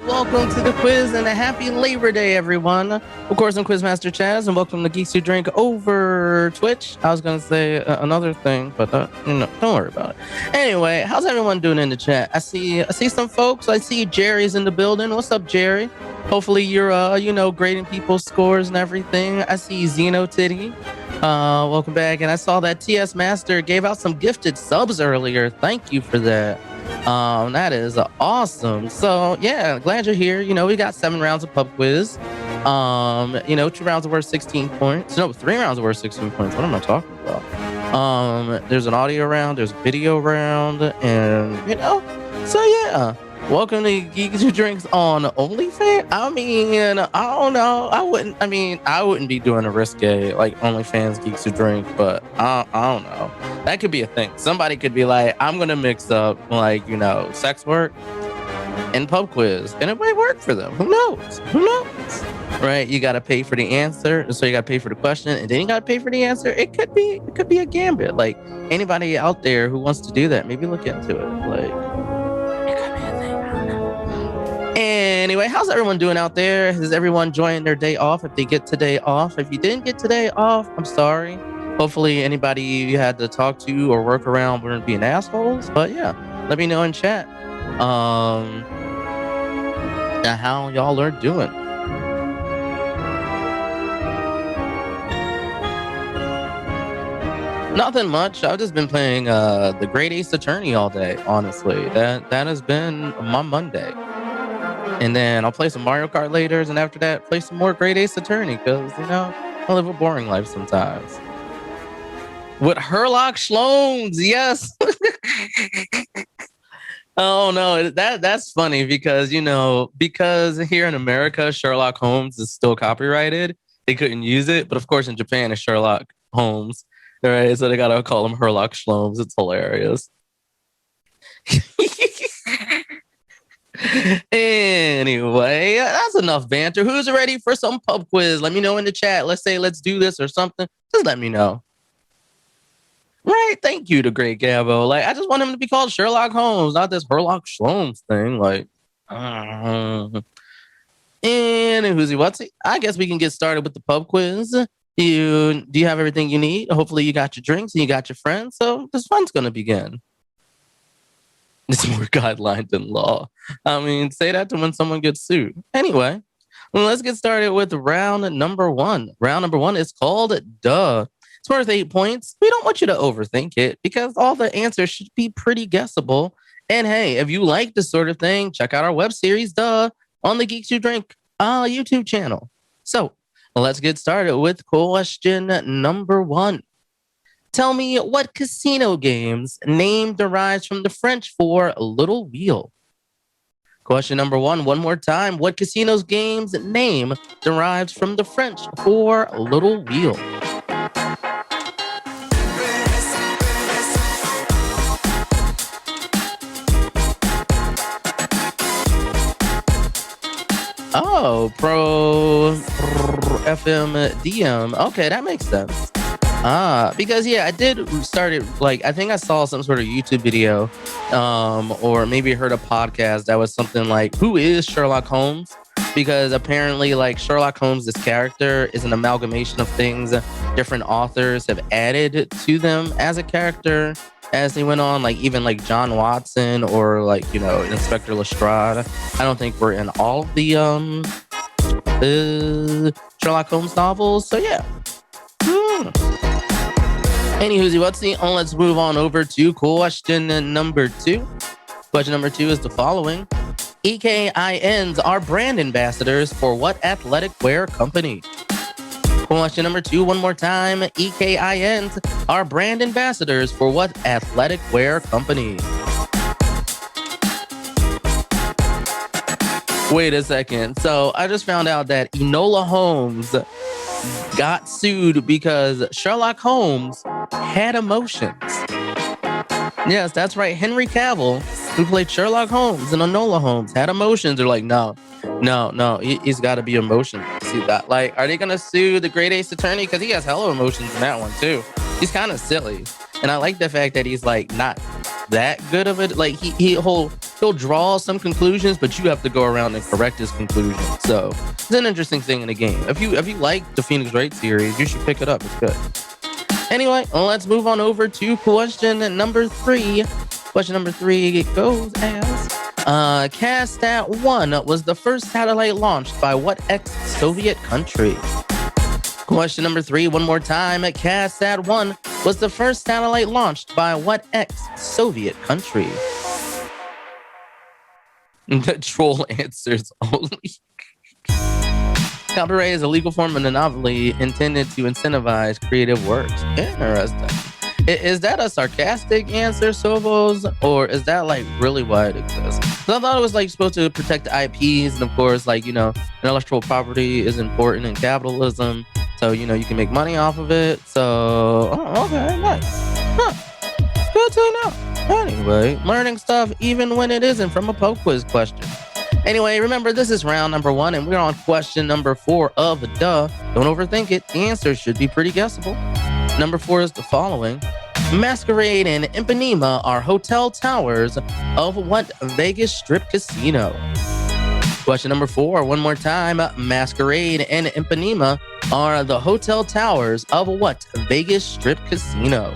Welcome to the quiz and a happy Labor Day, everyone. Of course, I'm Quizmaster Chaz, and welcome to Geeks Who Drink over Twitch. I was going to say another thing, but don't worry about it. Anyway, how's everyone doing in the chat? I see some folks. I see Jerry's in the building. What's up, Jerry? Hopefully you're grading people's scores and everything. I see Xeno Titty. Welcome back. And I saw that TS Master gave out some gifted subs earlier. Thank you for that. That is awesome. So yeah, glad you're here. We got 7 rounds of pub quiz. 2 rounds are worth 16 points. No, 3 rounds are worth 16 points. What am I talking about? There's an audio round, there's a video round, and so yeah. Welcome to Geeks Who Drinks on OnlyFans. I mean, I don't know. I wouldn't be doing a risque like OnlyFans Geeks Who Drink, but I don't know. That could be a thing. Somebody could be like, I'm gonna mix up sex work and pub quiz, and it might work for them. Who knows? Right? You gotta pay for the answer, so you gotta pay for the question, and then you gotta pay for the answer. It could be a gambit. Like anybody out there who wants to do that, maybe look into it. Like. Anyway, how's everyone doing out there? Is everyone enjoying their day off? If they get today off, if you didn't get today off, I'm sorry. Hopefully anybody you had to talk to or work around weren't being assholes. But yeah, let me know in chat how y'all are doing. Nothing much. I've just been playing the Great Ace Attorney all day, honestly. That has been my Monday. And then I'll play some Mario Kart later, and after that, play some more Great Ace Attorney, because, I live a boring life sometimes. With Herlock Shlomes, yes! Oh, no, that's funny, because, because here in America, Sherlock Holmes is still copyrighted. They couldn't use it, but of course in Japan, it's Sherlock Holmes. All right, so they gotta call him Herlock Shlomes. It's hilarious. Anyway, that's enough banter. Who's ready for some pub quiz? Let me know in the chat. Let's say let's do this or something. Just let me know. Right, thank you to Great Gabo. Like, I just want him to be called Sherlock Holmes, not this Herlock Shlomes thing. Like, and who's he? What's he? I guess we can get started with the pub quiz. Do you have everything you need? Hopefully you got your drinks and you got your friends. So this fun's gonna begin. It's more guideline than law. I mean, say that to when someone gets sued. Anyway, let's get started with round number 1. Round number 1 is called Duh. It's worth 8 points. We don't want you to overthink it, because all the answers should be pretty guessable. And hey, if you like this sort of thing, check out our web series, Duh, on the Geeks Who Drink YouTube channel. So let's get started with question number 1. Tell me what casino game's name derives from the French for little wheel. Question number 1, one more time. What casino's game's name derives from the French for little wheel? Oh, Pro FM DM. Okay, that makes sense. Because I did started, I think I saw some sort of YouTube video, or maybe heard a podcast that was something like, who is Sherlock Holmes? Because apparently, Sherlock Holmes, this character, is an amalgamation of things different authors have added to them as a character as they went on, even John Watson or Inspector Lestrade. I don't think we're in all of the Sherlock Holmes novels. So yeah. Anywho's what's the? Let's move on over to question number 2. Question number 2 is the following. EKINs are brand ambassadors for what athletic wear company? Question number 2, one more time. EKINs are brand ambassadors for what athletic wear company? Wait a second. So I just found out that Enola Holmes got sued because Sherlock Holmes had emotions. Yes, that's right. Henry Cavill, who played Sherlock Holmes and Enola Holmes, had emotions. They're like, no, he's got to be emotional. See that? Are they gonna sue the Great Ace Attorney? Because he has hella emotions in that one too. He's kind of silly, and I like the fact that he's not that good of it. Like he'll draw some conclusions, but you have to go around and correct his conclusions. So it's an interesting thing in the game. If you like the Phoenix Wright series, you should pick it up. It's good. Anyway, let's move on over to question number 3. Question number 3 goes as CASSAT 1 was the first satellite launched by what ex-Soviet country? Question number 3, one more time. CASSAT 1 was the first satellite launched by what ex-Soviet country? The troll answers only. Copyright is a legal form of monopoly intended to incentivize creative works. Interesting. Is that a sarcastic answer, Sobos, or is that like really why it exists? So I thought it was like supposed to protect IPs, and of course, like, you know, intellectual property is important in capitalism, so you know you can make money off of it. So okay, nice. Huh. Good to know. Anyway, learning stuff even when it isn't from a pop quiz question. Anyway, remember, this is round number 1, and we're on question number 4 of the duh. Don't overthink it. The answer should be pretty guessable. Number 4 is the following. Masquerade and Ipanema are hotel towers of what Vegas Strip casino? Question number 4, one more time. Masquerade and Ipanema are the hotel towers of what Vegas Strip casino?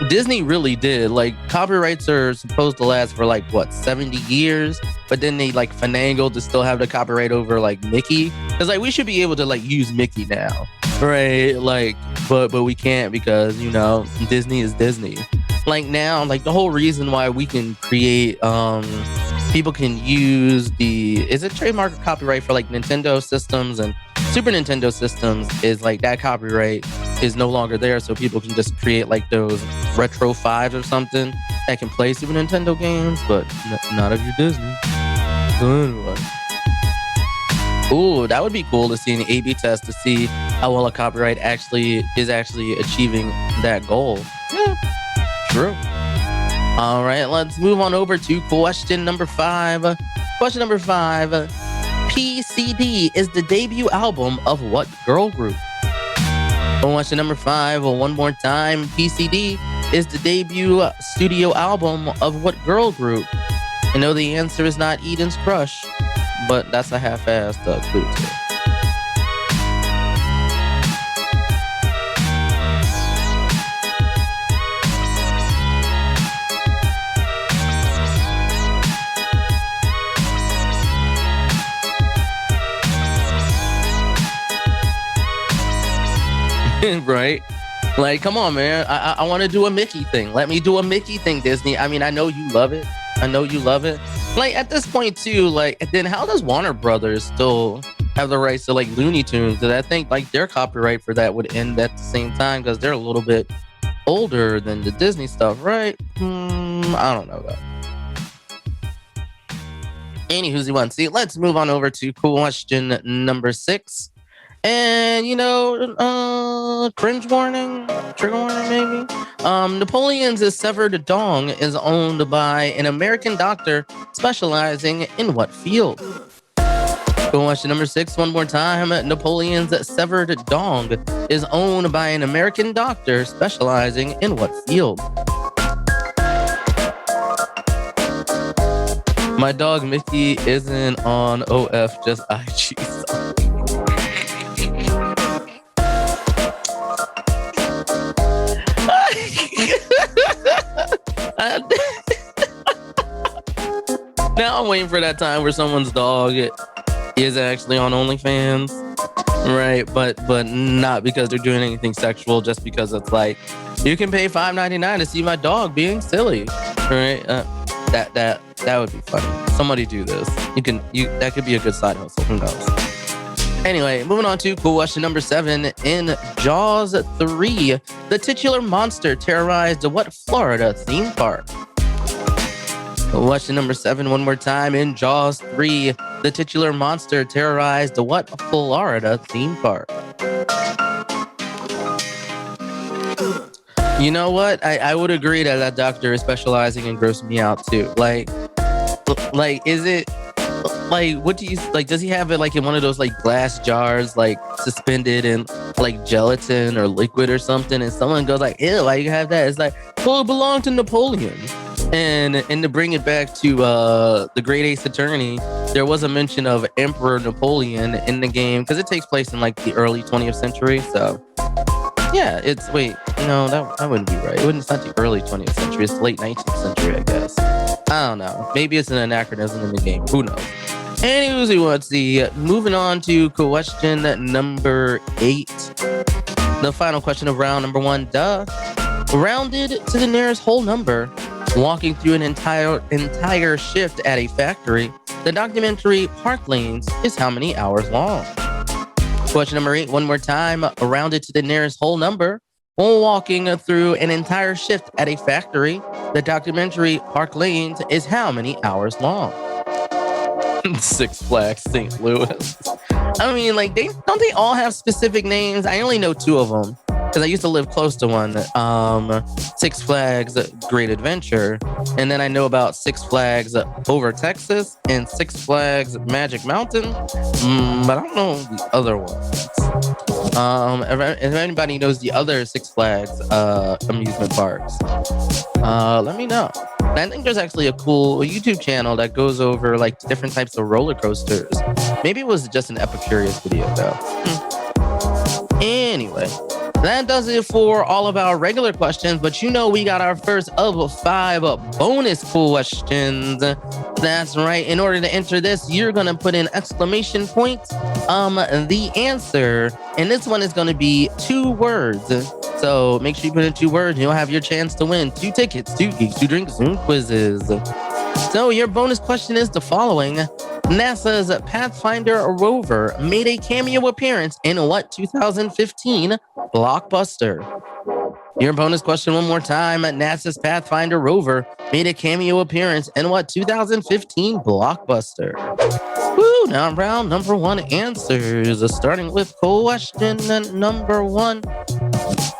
Disney really did. Like, copyrights are supposed to last for like what, 70 years, but then they like finagled to still have the copyright over like Mickey. Because like we should be able to like use Mickey now, right? Like, but we can't because, you know, Disney is Disney. Like now, like the whole reason why we can create people can use is it trademark or copyright for like Nintendo systems and Super Nintendo systems is like that copyright is no longer there, so people can just create like those retro 5s or something that can play Super Nintendo games, but not if you're Disney. So anyway. Ooh, that would be cool to see an A/B test to see how well a copyright is actually achieving that goal. Yeah, true. All right, let's move on over to question number 5. Question number 5. PCD is the debut album of what girl group? Question number 5, one more time. PCD is the debut studio album of what girl group? I know the answer is not Eden's Crush, but that's a half-assed clue too. Right? Like, come on, man. I want to do a Mickey thing. Let me do a Mickey thing, Disney. I mean, I know you love it. Like, at this point, too, like, then how does Warner Brothers still have the rights to, like, Looney Tunes? Because I think, like, their copyright for that would end at the same time because they're a little bit older than the Disney stuff, right? I don't know that. Anywho's one. See, let's move on over to question number 6. And, you know, cringe warning, trigger warning maybe. Napoleon's severed dong is owned by an American doctor specializing in what field? Question number 6, one more time. Napoleon's severed dong is owned by an American doctor specializing in what field? My dog Mickey isn't on OF, just IG. Now I'm waiting for that time where someone's dog is actually on OnlyFans, right? But not because they're doing anything sexual, just because it's like you can pay $5.99 to see my dog being silly, right? That would be funny. Somebody do this. That could be a good side hustle. Who knows? Anyway, moving on to question number 7. In Jaws 3, the titular monster terrorized what Florida theme park? Question number 7, one more time. In Jaws 3, the titular monster terrorized what Florida theme park? You know what? I would agree that doctor is specializing in grossing me out too. Like, is it like, what do you like? Does he have it like in one of those like glass jars, like suspended in like gelatin or liquid or something? And someone goes like, "Ew, why you have that?" It's like, well, it belonged to Napoleon. And to bring it back to the Great Ace Attorney, there was a mention of Emperor Napoleon in the game because it takes place in like the early 20th century. So yeah, it's wait, no, that wouldn't be right. It wouldn't. It's not the early 20th century. It's the late 19th century, I guess. I don't know. Maybe it's an anachronism in the game. Who knows? Anywho, let's see. Moving on to question number 8. The final question of round number 1. Rounded to the nearest whole number, walking through an entire shift at a factory, the documentary Park Lanes is how many hours long? Question number 8, one more time. Rounded to the nearest whole number, while walking through an entire shift at a factory, the documentary Park Lanes is how many hours long? Six Flags St. Louis. I mean, like, don't they all have specific names? I only know 2 of them because I used to live close to one. Six Flags Great Adventure, and then I know about Six Flags Over Texas and Six Flags Magic Mountain, but I don't know the other ones. If anybody knows the other Six Flags amusement parks, let me know. And I think there's actually a cool YouTube channel that goes over like different types of roller coasters. Maybe it was just an Epicurious video though. Anyway, that does it for all of our regular questions, but you know we got our first of 5 bonus questions. That's right. In order to enter this, you're gonna put in exclamation point, the answer, and this one is gonna be 2 words. So make sure you put in 2 words, and you'll have your chance to win 2 tickets to Geeks Who Drink Zoom quizzes. So your bonus question is the following. NASA's Pathfinder rover made a cameo appearance in what 2015 blockbuster? Your bonus question one more time. NASA's Pathfinder rover made a cameo appearance in what 2015 blockbuster? Woo, now round number 1 answers. Starting with question number 1.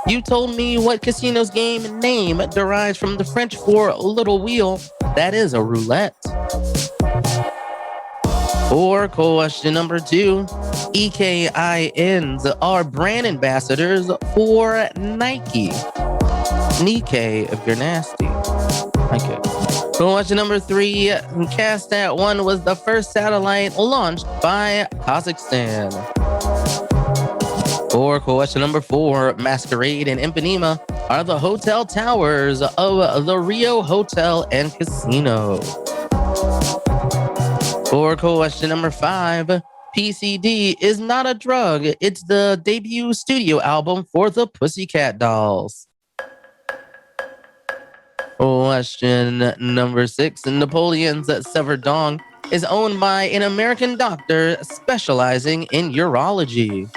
You told me what casino's game name derives from the French for little wheel. That is a roulette. For question number 2, EKINs are brand ambassadors for Nike. Nike if you're nasty. Okay. Question number 3, Castat-1 was the first satellite launched by Kazakhstan. For question number 4, Masquerade and Ipanema are the hotel towers of the Rio Hotel and Casino. For question number 5, PCD is not a drug. It's the debut studio album for the Pussycat Dolls. Question number 6, Napoleon's severed dong is owned by an American doctor specializing in urology.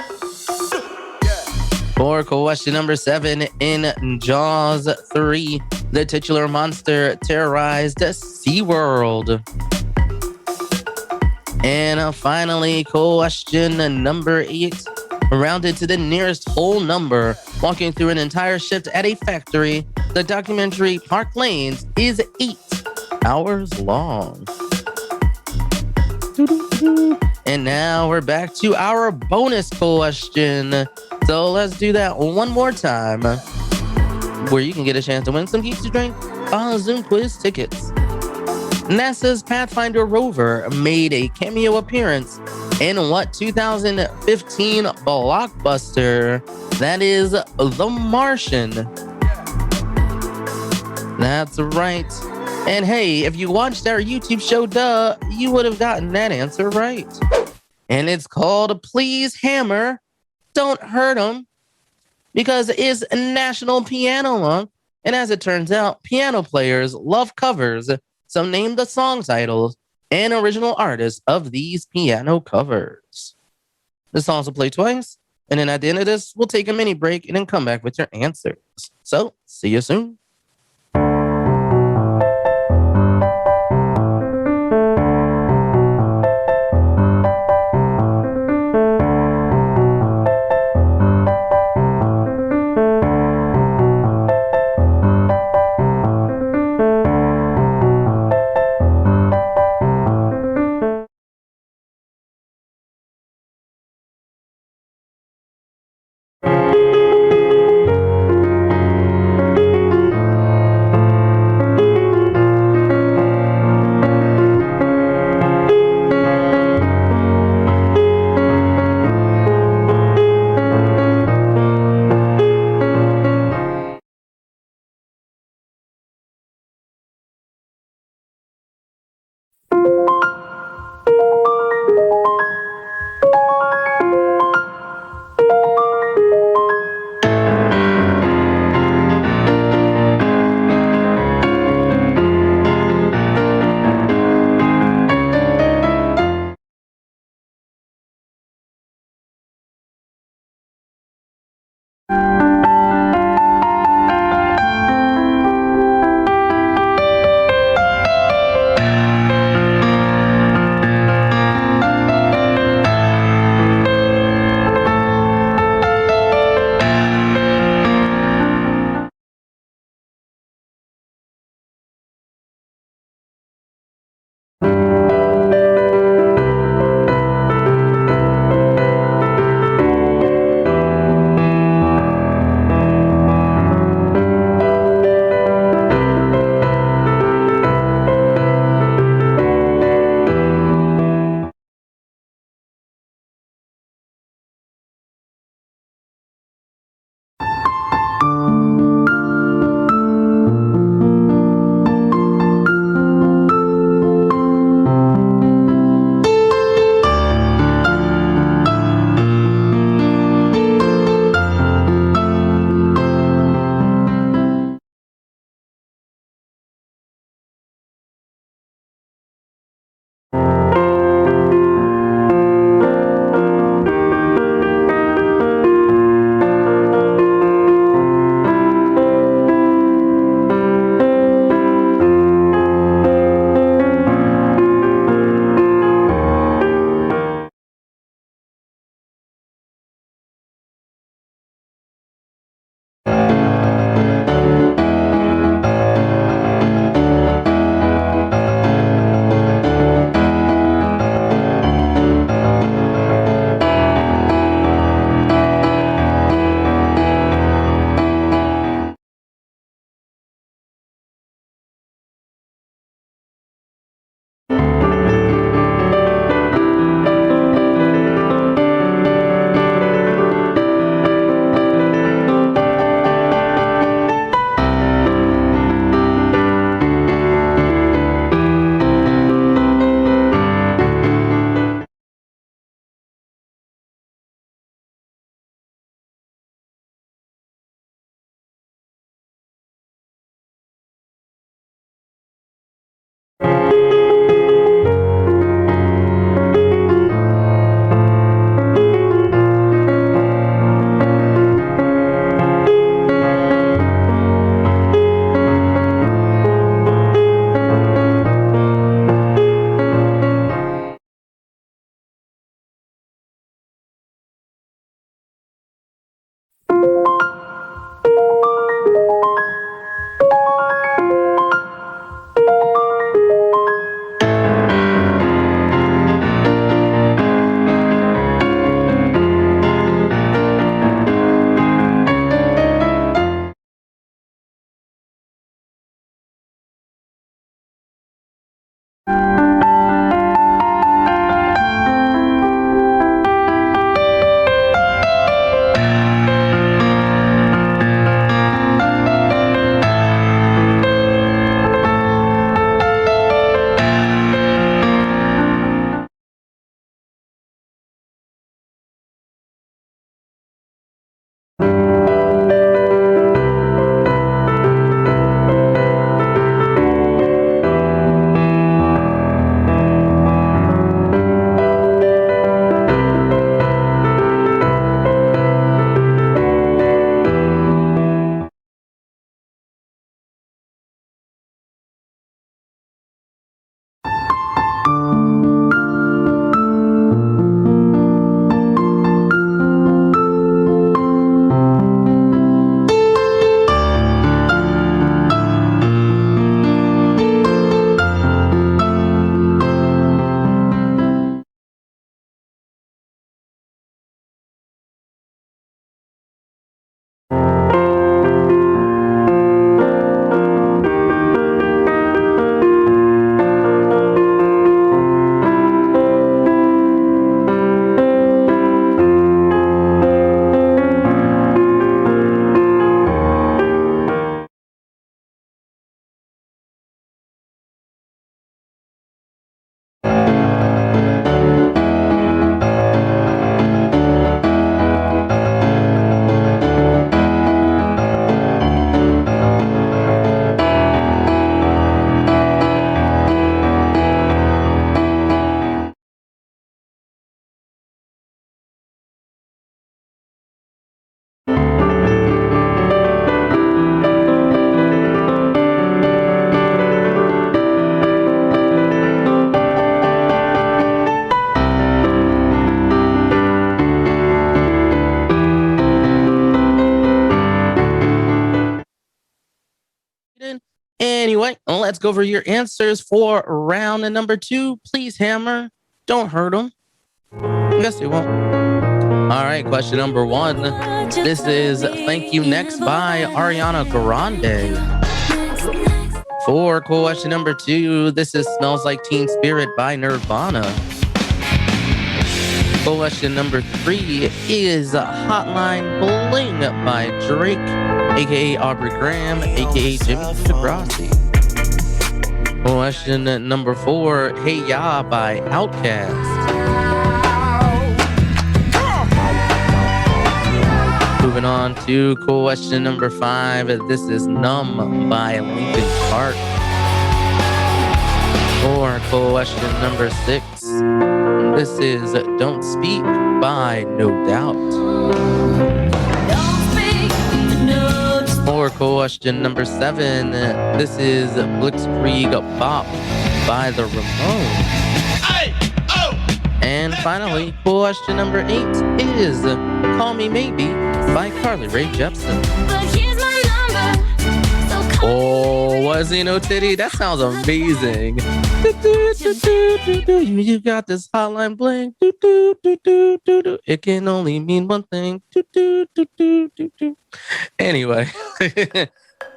For question number 7, in Jaws 3, the titular monster terrorized SeaWorld. And finally, question number 8, rounded to the nearest whole number, walking through an entire shift at a factory, the documentary Park Lanes is 8 hours long. And now we're back to our bonus question. So let's do that one more time, where you can get a chance to win some Geeks to Drink Zoom quiz tickets. NASA's Pathfinder rover made a cameo appearance in what 2015 blockbuster? That is The Martian. That's right. And hey, if you watched our YouTube show, you would have gotten that answer right. And it's called Please Hammer, Don't Hurt 'Em, because it's National Piano Month. And as it turns out, piano players love covers. So name the song titles and original artists of these piano covers. The songs will play twice, and then at the end of this, we'll take a mini break and then come back with your answers. So, see you soon. Anyway, let's go over your answers for round number 2. Please, Hammer, don't hurt him. Yes, you won't. All right, question number 1. This is Thank You Next by Ariana Grande. For question number 2, this is Smells Like Teen Spirit by Nirvana. Question number 3 is Hotline Bling by Drake, aka Aubrey Graham, aka Jimmy Degrassi. Question number 4, Hey Ya by Outkast. Moving on to question number 5, this is Numb by Linkin Park. For question number 6, this is Don't Speak by No Doubt. For question number 7, this is Blitzkrieg Bop by the Ramones. And finally, question number 8 is Call Me Maybe by Carly Rae Jepsen. Oh, was he no titty? That sounds amazing. You got this hotline bling. It can only mean one thing. Anyway.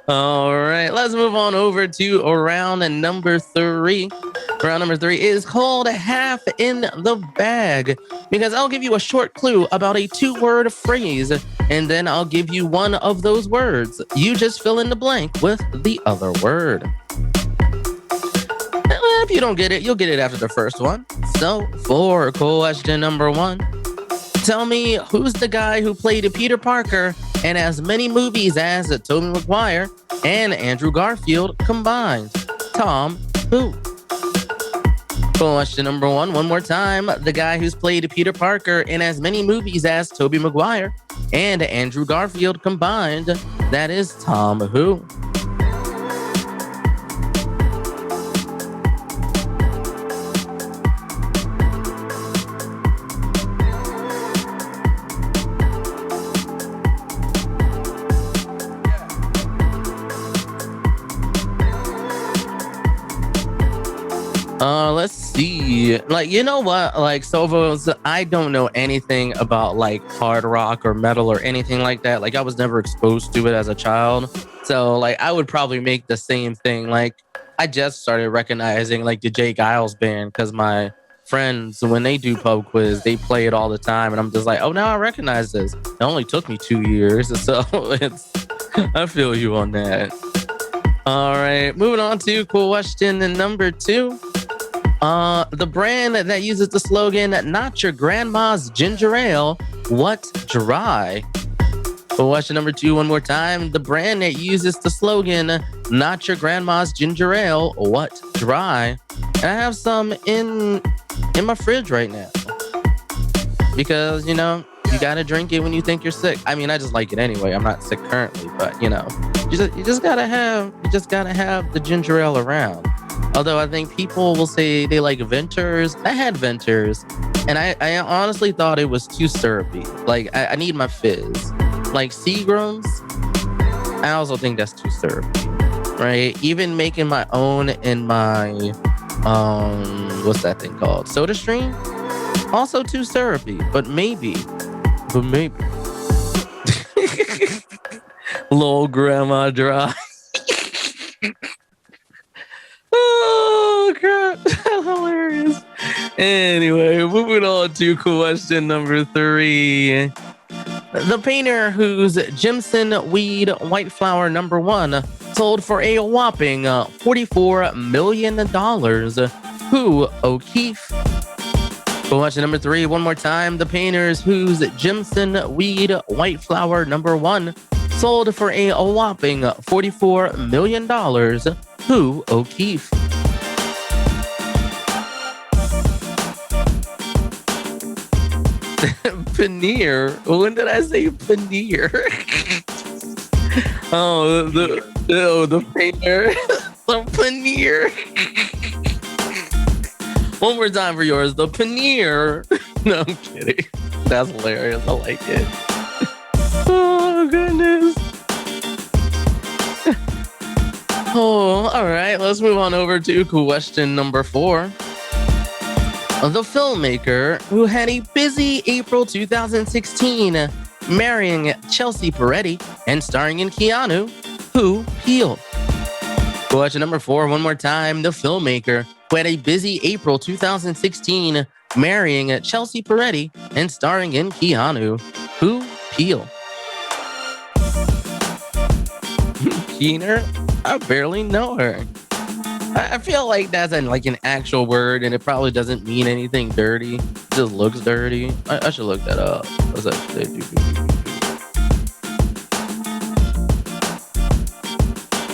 All right, let's move on over to round number 3. Round number 3 is called Half in the Bag, because I'll give you a short clue about a 2-word phrase, and then I'll give you one of those words. You just fill in the blank with the other word. If you don't get it, you'll get it after the first one. So, for question number 1, tell me who's the guy who played Peter Parker in as many movies as Tobey Maguire and Andrew Garfield combined? Tom who? Question number 1, one more time. The guy who's played Peter Parker in as many movies as Tobey Maguire and Andrew Garfield combined. That is Tom who? Let's see. Like, you know what? Like, Sovos, I don't know anything about like hard rock or metal or anything like that. Like, I was never exposed to it as a child. So, like, I would probably make the same thing. Like, I just started recognizing like the Jay Giles band because my friends, when they do pub quiz, they play it all the time. And I'm just like, oh, now I recognize this. It only took me 2 years. So, I feel you on that. All right, moving on to question number 2. The brand that uses the slogan, not your grandma's ginger ale, what dry? Question number 2, one more time. The brand that uses the slogan, not your grandma's ginger ale, what dry? And I have some in my fridge right now. Because, you know, you gotta drink it when you think you're sick. I mean, I just like it anyway. I'm not sick currently, but you know, you just gotta have the ginger ale around. Although I think people will say they like Ventures. I had Ventures, and I honestly thought it was too syrupy. Like, I need my fizz. Like Seagram's, I also think that's too syrupy, right? Even making my own in my, what's that thing called? SodaStream? Also too syrupy, but maybe. Lol, grandma dry. Oh, crap. Hilarious. Anyway, moving on to question number 3. The painter whose Jimson Weed White Flower number 1 sold for a whopping $44 million. Who? O'Keefe. Question number 3, one more time. The painters whose Jimson Weed White Flower number 1 sold for a whopping $44 million. Who? O'Keefe. Paneer. When did I say paneer? The painter. The paneer. One more time for yours. The paneer. No, I'm kidding. That's hilarious. I like it. Oh, goodness. Oh, all right. Let's move on over to question number 4. The filmmaker who had a busy April 2016 marrying Chelsea Peretti and starring in Keanu, who peeled? Question number 4, one more time. The filmmaker who had a busy April 2016 marrying Chelsea Peretti and starring in Keanu, who peeled? Keener? I barely know her. I feel like that's an actual word, and it probably doesn't mean anything dirty. It just looks dirty. I should look that up. What's that?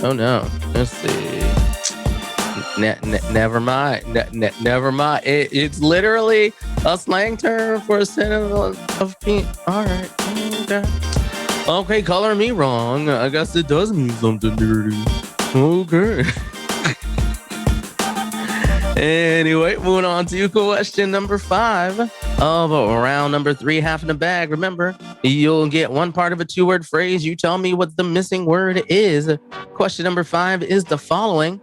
Oh no. Let's see. Never mind. Never mind. It's literally a slang term for a synonym of pink. All right. Okay. Okay, color me wrong. I guess it does mean something dirty. Okay. Anyway, moving on to question number 5 of round number 3, half in the bag. Remember, you'll get one part of a 2-word phrase. You tell me what the missing word is. Question number 5 is the following.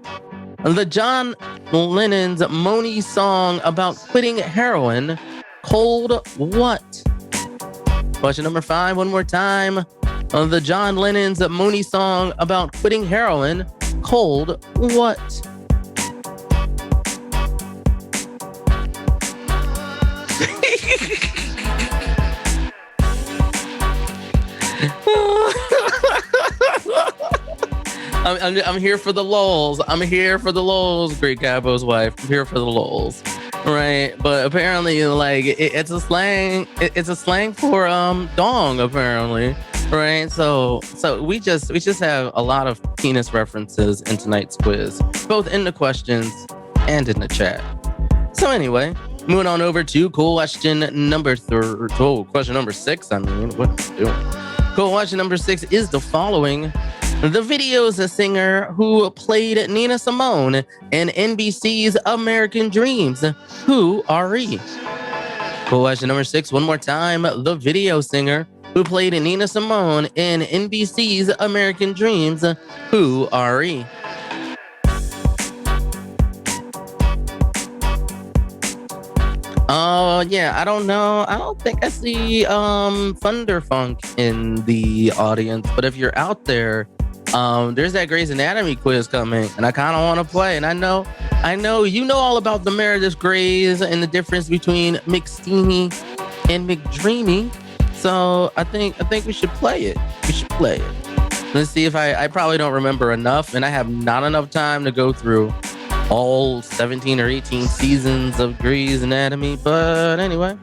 The John Lennon's Moni song about quitting heroin called what? Question number 5, one more time. The John Lennon's Moni song about quitting heroin called what? I'm here for the lulz. I'm here for the lulz, Great Gabo's wife. I'm here for the lulz. Right, but apparently, it's a slang. It's a slang for dong. Apparently, right. So we just have a lot of penis references in tonight's quiz, both in the questions and in the chat. So anyway, moving on over to question number 6. I mean, what am I doing? Question number 6 is the following. The video's a singer who played Nina Simone in NBC's American Dreams. Who are he? Question number 6, one more time. The video singer who played Nina Simone in NBC's American Dreams. Who are he? Oh, yeah, I don't know. I don't think I see Thunderfunk in the audience, but if you're out there, there's that Grey's Anatomy quiz coming, and I kind of want to play. And I know you know all about the Meredith Greys and the difference between McSteamy and McDreamy. So I think we should play it. Let's see if I probably don't remember enough, and I have not enough time to go through all 17 or 18 seasons of Grey's Anatomy. But anyway,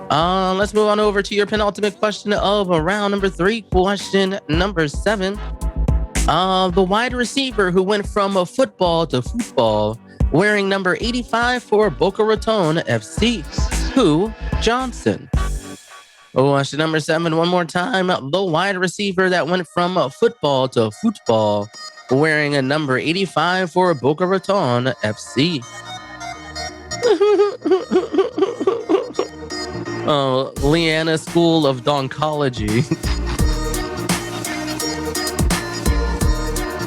let's move on over to your penultimate question of round number 3, question number 7. The wide receiver who went from football to football wearing number 85 for Boca Raton FC. Who? Johnson. Question number 7, one more time. The wide receiver that went from football to football wearing a number 85 for Boca Raton FC. Leanna School of Doncology.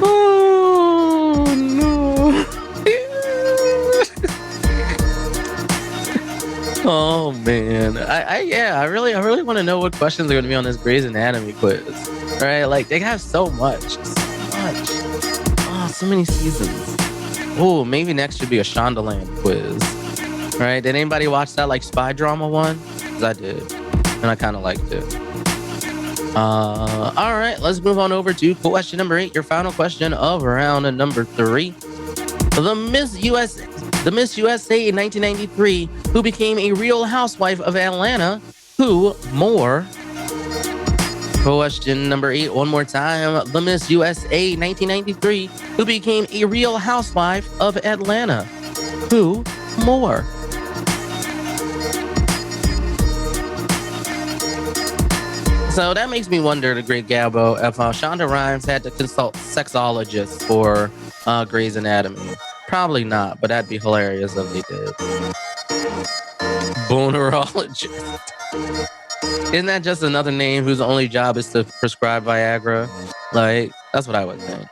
Oh no. Oh man. I really want to know what questions are going to be on this Grey's Anatomy quiz. Right? Like they have so much. Oh, so many seasons. Oh, maybe next should be a Shondaland quiz. Right? Did anybody watch that spy drama one? Because I did. And I kind of liked it. All right, let's move on over to question number 8, your final question of round number 3. The Miss USA in 1993, who became a Real Housewife of Atlanta. Who more? Question number 8, one more time. The Miss USA 1993, who became a Real Housewife of Atlanta. Who more? So that makes me wonder, the Great Gabo, if Shonda Rhimes had to consult sexologists for Grey's Anatomy. Probably not, but that'd be hilarious if they did. Bonerologist. Isn't that just another name whose only job is to prescribe Viagra? That's what I would think.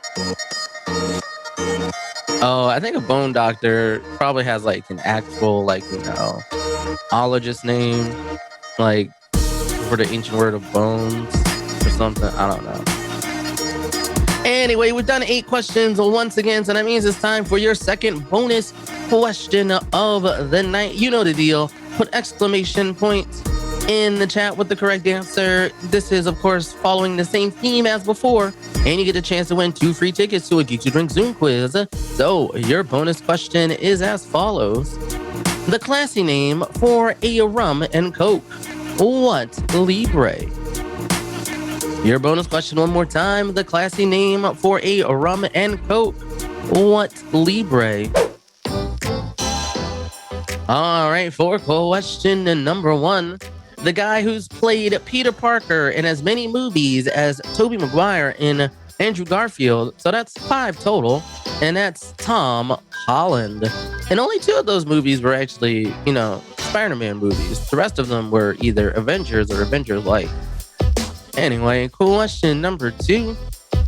Oh, I think a bone doctor probably has like an actual, like, ologist name, like for the ancient word of bones or something. I don't know. Anyway, we've done 8 questions once again, so that means it's time for your second bonus question of the night. You know the deal. Put exclamation points in the chat with the correct answer. This is, of course, following the same theme as before, and you get a chance to win 2 free tickets to a Geeks Who Drink Zoom quiz. So your bonus question is as follows. The classy name for a rum and coke. What Libre? Your bonus question one more time. The classy name for a rum and coke. What Libre? All right, for question number 1. The guy who's played Peter Parker in as many movies as Tobey Maguire and Andrew Garfield. So that's 5 total. And that's Tom Holland. And only 2 of those movies were actually, Spider-Man movies. The rest of them were either Avengers or Avengers-like. Anyway, question number 2.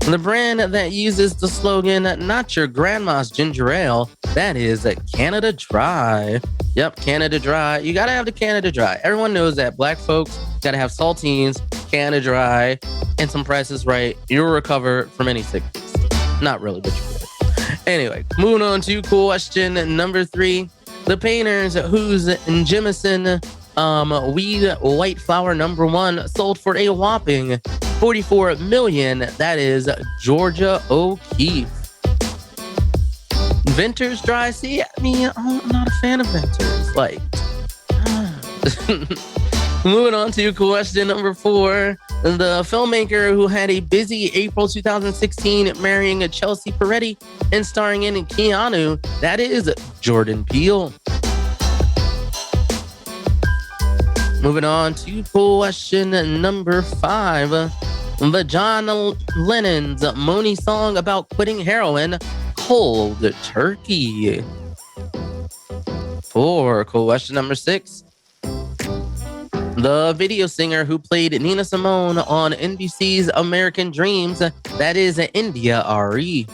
The brand that uses the slogan, not your grandma's ginger ale, that is Canada Dry. Yep, Canada Dry. You gotta have the Canada Dry. Everyone knows that black folks gotta have saltines, Canada Dry, and some Prices Right. You'll recover from any sickness. Not really, but you will. Anyway, moving on to question number 3. The painters whose Jemison weed white flower number 1 sold for a whopping $44 million. That is Georgia O'Keeffe. Vinters Dry. See, I mean, I'm not a fan of Vinters. Like, moving on to question number 4. The filmmaker who had a busy April 2016 marrying Chelsea Peretti and starring in Keanu, that is Jordan Peele. Moving on to question number 5. The John Lennon's Moni song about quitting heroin, Cold Turkey. For question number 6. The video singer who played Nina Simone on NBC's American Dreams, that is India Ari.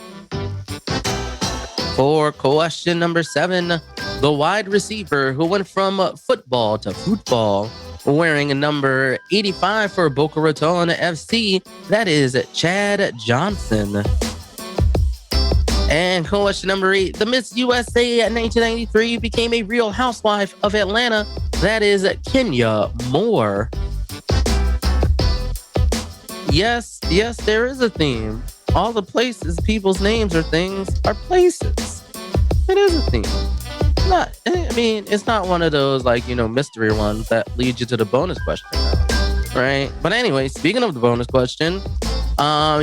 For question number 7, the wide receiver who went from football to football, wearing number 85 for Boca Raton FC, that is Chad Johnson. And question number 8, the Miss USA at 1993 became a Real Housewife of Atlanta, that is Kenya Moore. Yes, there is a theme. All the places people's names or things are places. It is a theme. It's not one of those mystery ones that lead you to the bonus question, right? But anyway, speaking of the bonus question,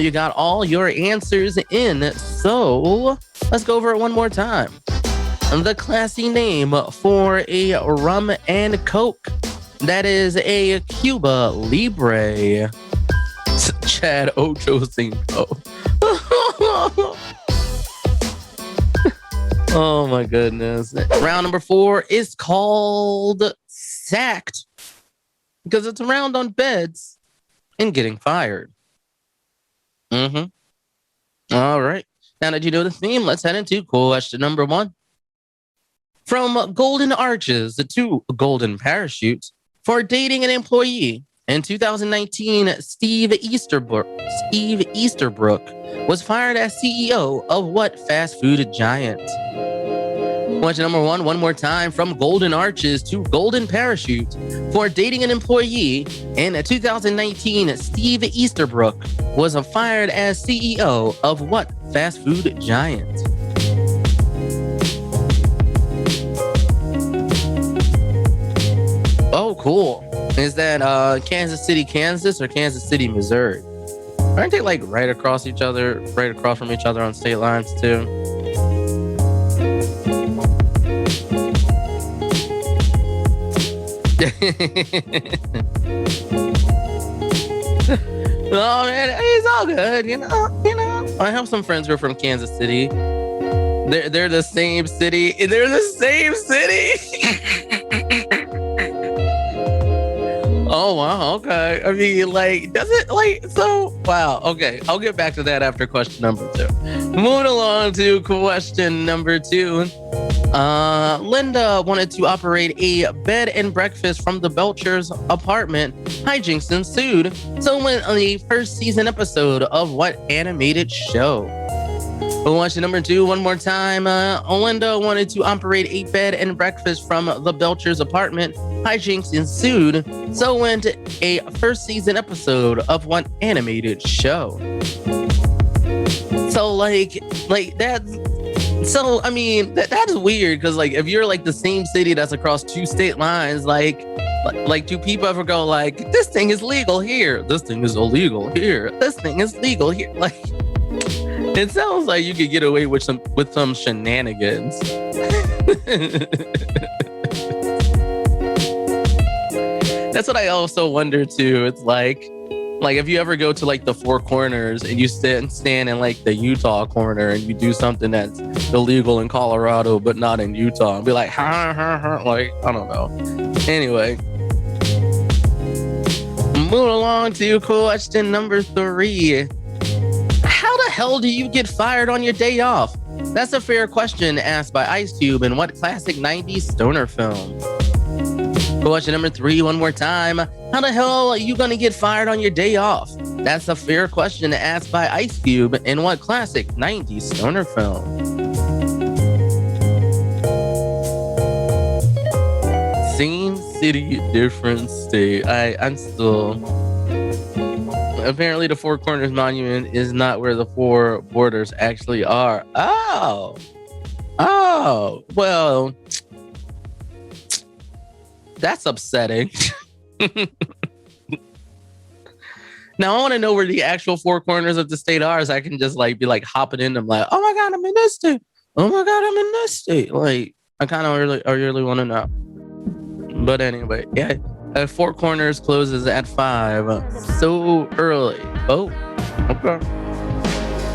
you got all your answers in, so let's go over it one more time. The classy name for a rum and coke, that is a Cuba Libre. Chad Ochocinco. Oh my goodness. Round number 4 is called Sacked because it's a round on beds and getting fired. All right. Now that you know the theme, let's head into question number 1. From golden arches to golden parachutes for dating an employee. In 2019, Steve Easterbrook was fired as CEO of what fast food giant? Question number 1, one more time. From golden arches to golden parachute for dating an employee. In 2019, Steve Easterbrook was fired as CEO of what fast food giant? Oh, cool. Is that Kansas City, Kansas, or Kansas City, Missouri? Aren't they right across from each other on state lines too? Oh man, it's all good, I have some friends who are from Kansas City. They're the same city. They're the same city. Oh wow, okay. I mean, does it so? Wow. Okay, I'll get back to that after question number 2. Moving along to question number 2. Linda wanted to operate a bed and breakfast from the Belchers' apartment. Hijinks ensued. So went on the first season episode of what animated show? Question number 2 one more time. Linda wanted to operate a bed and breakfast from the Belchers' apartment. Hijinks ensued. So went a first season episode of what animated show? So like that's so I mean that's weird because like if you're like the same city that's across 2 state lines, like do people ever go like this thing is legal here, this thing is illegal here, this thing is legal here? Like it sounds like you could get away with some shenanigans. That's what I also wonder too. It's like if you ever go to like the Four Corners and you stand in like the Utah corner and you do something that's illegal in Colorado but not in Utah, and be like, ha, ha, ha, like, I don't know. Anyway, moving along to question number 3. How the hell do you get fired on your day off? That's a fair question asked by Ice Cube in what classic 90s stoner film? Question number 3 one more time. How the hell are you gonna get fired on your day off? That's a fair question asked by Ice Cube in what classic 90s stoner film? Same city, different state. I'm still... Apparently the Four Corners Monument is not where the 4 borders actually are. Oh, well... That's upsetting. Now I want to know where the actual 4 corners of the state are, so I can just like be like hopping in. I'm like, oh my god, I'm in this state. Oh my god, I'm in this state. Like I kind of really want to know. But anyway, yeah, 4 corners closes at 5. So early. Oh, okay.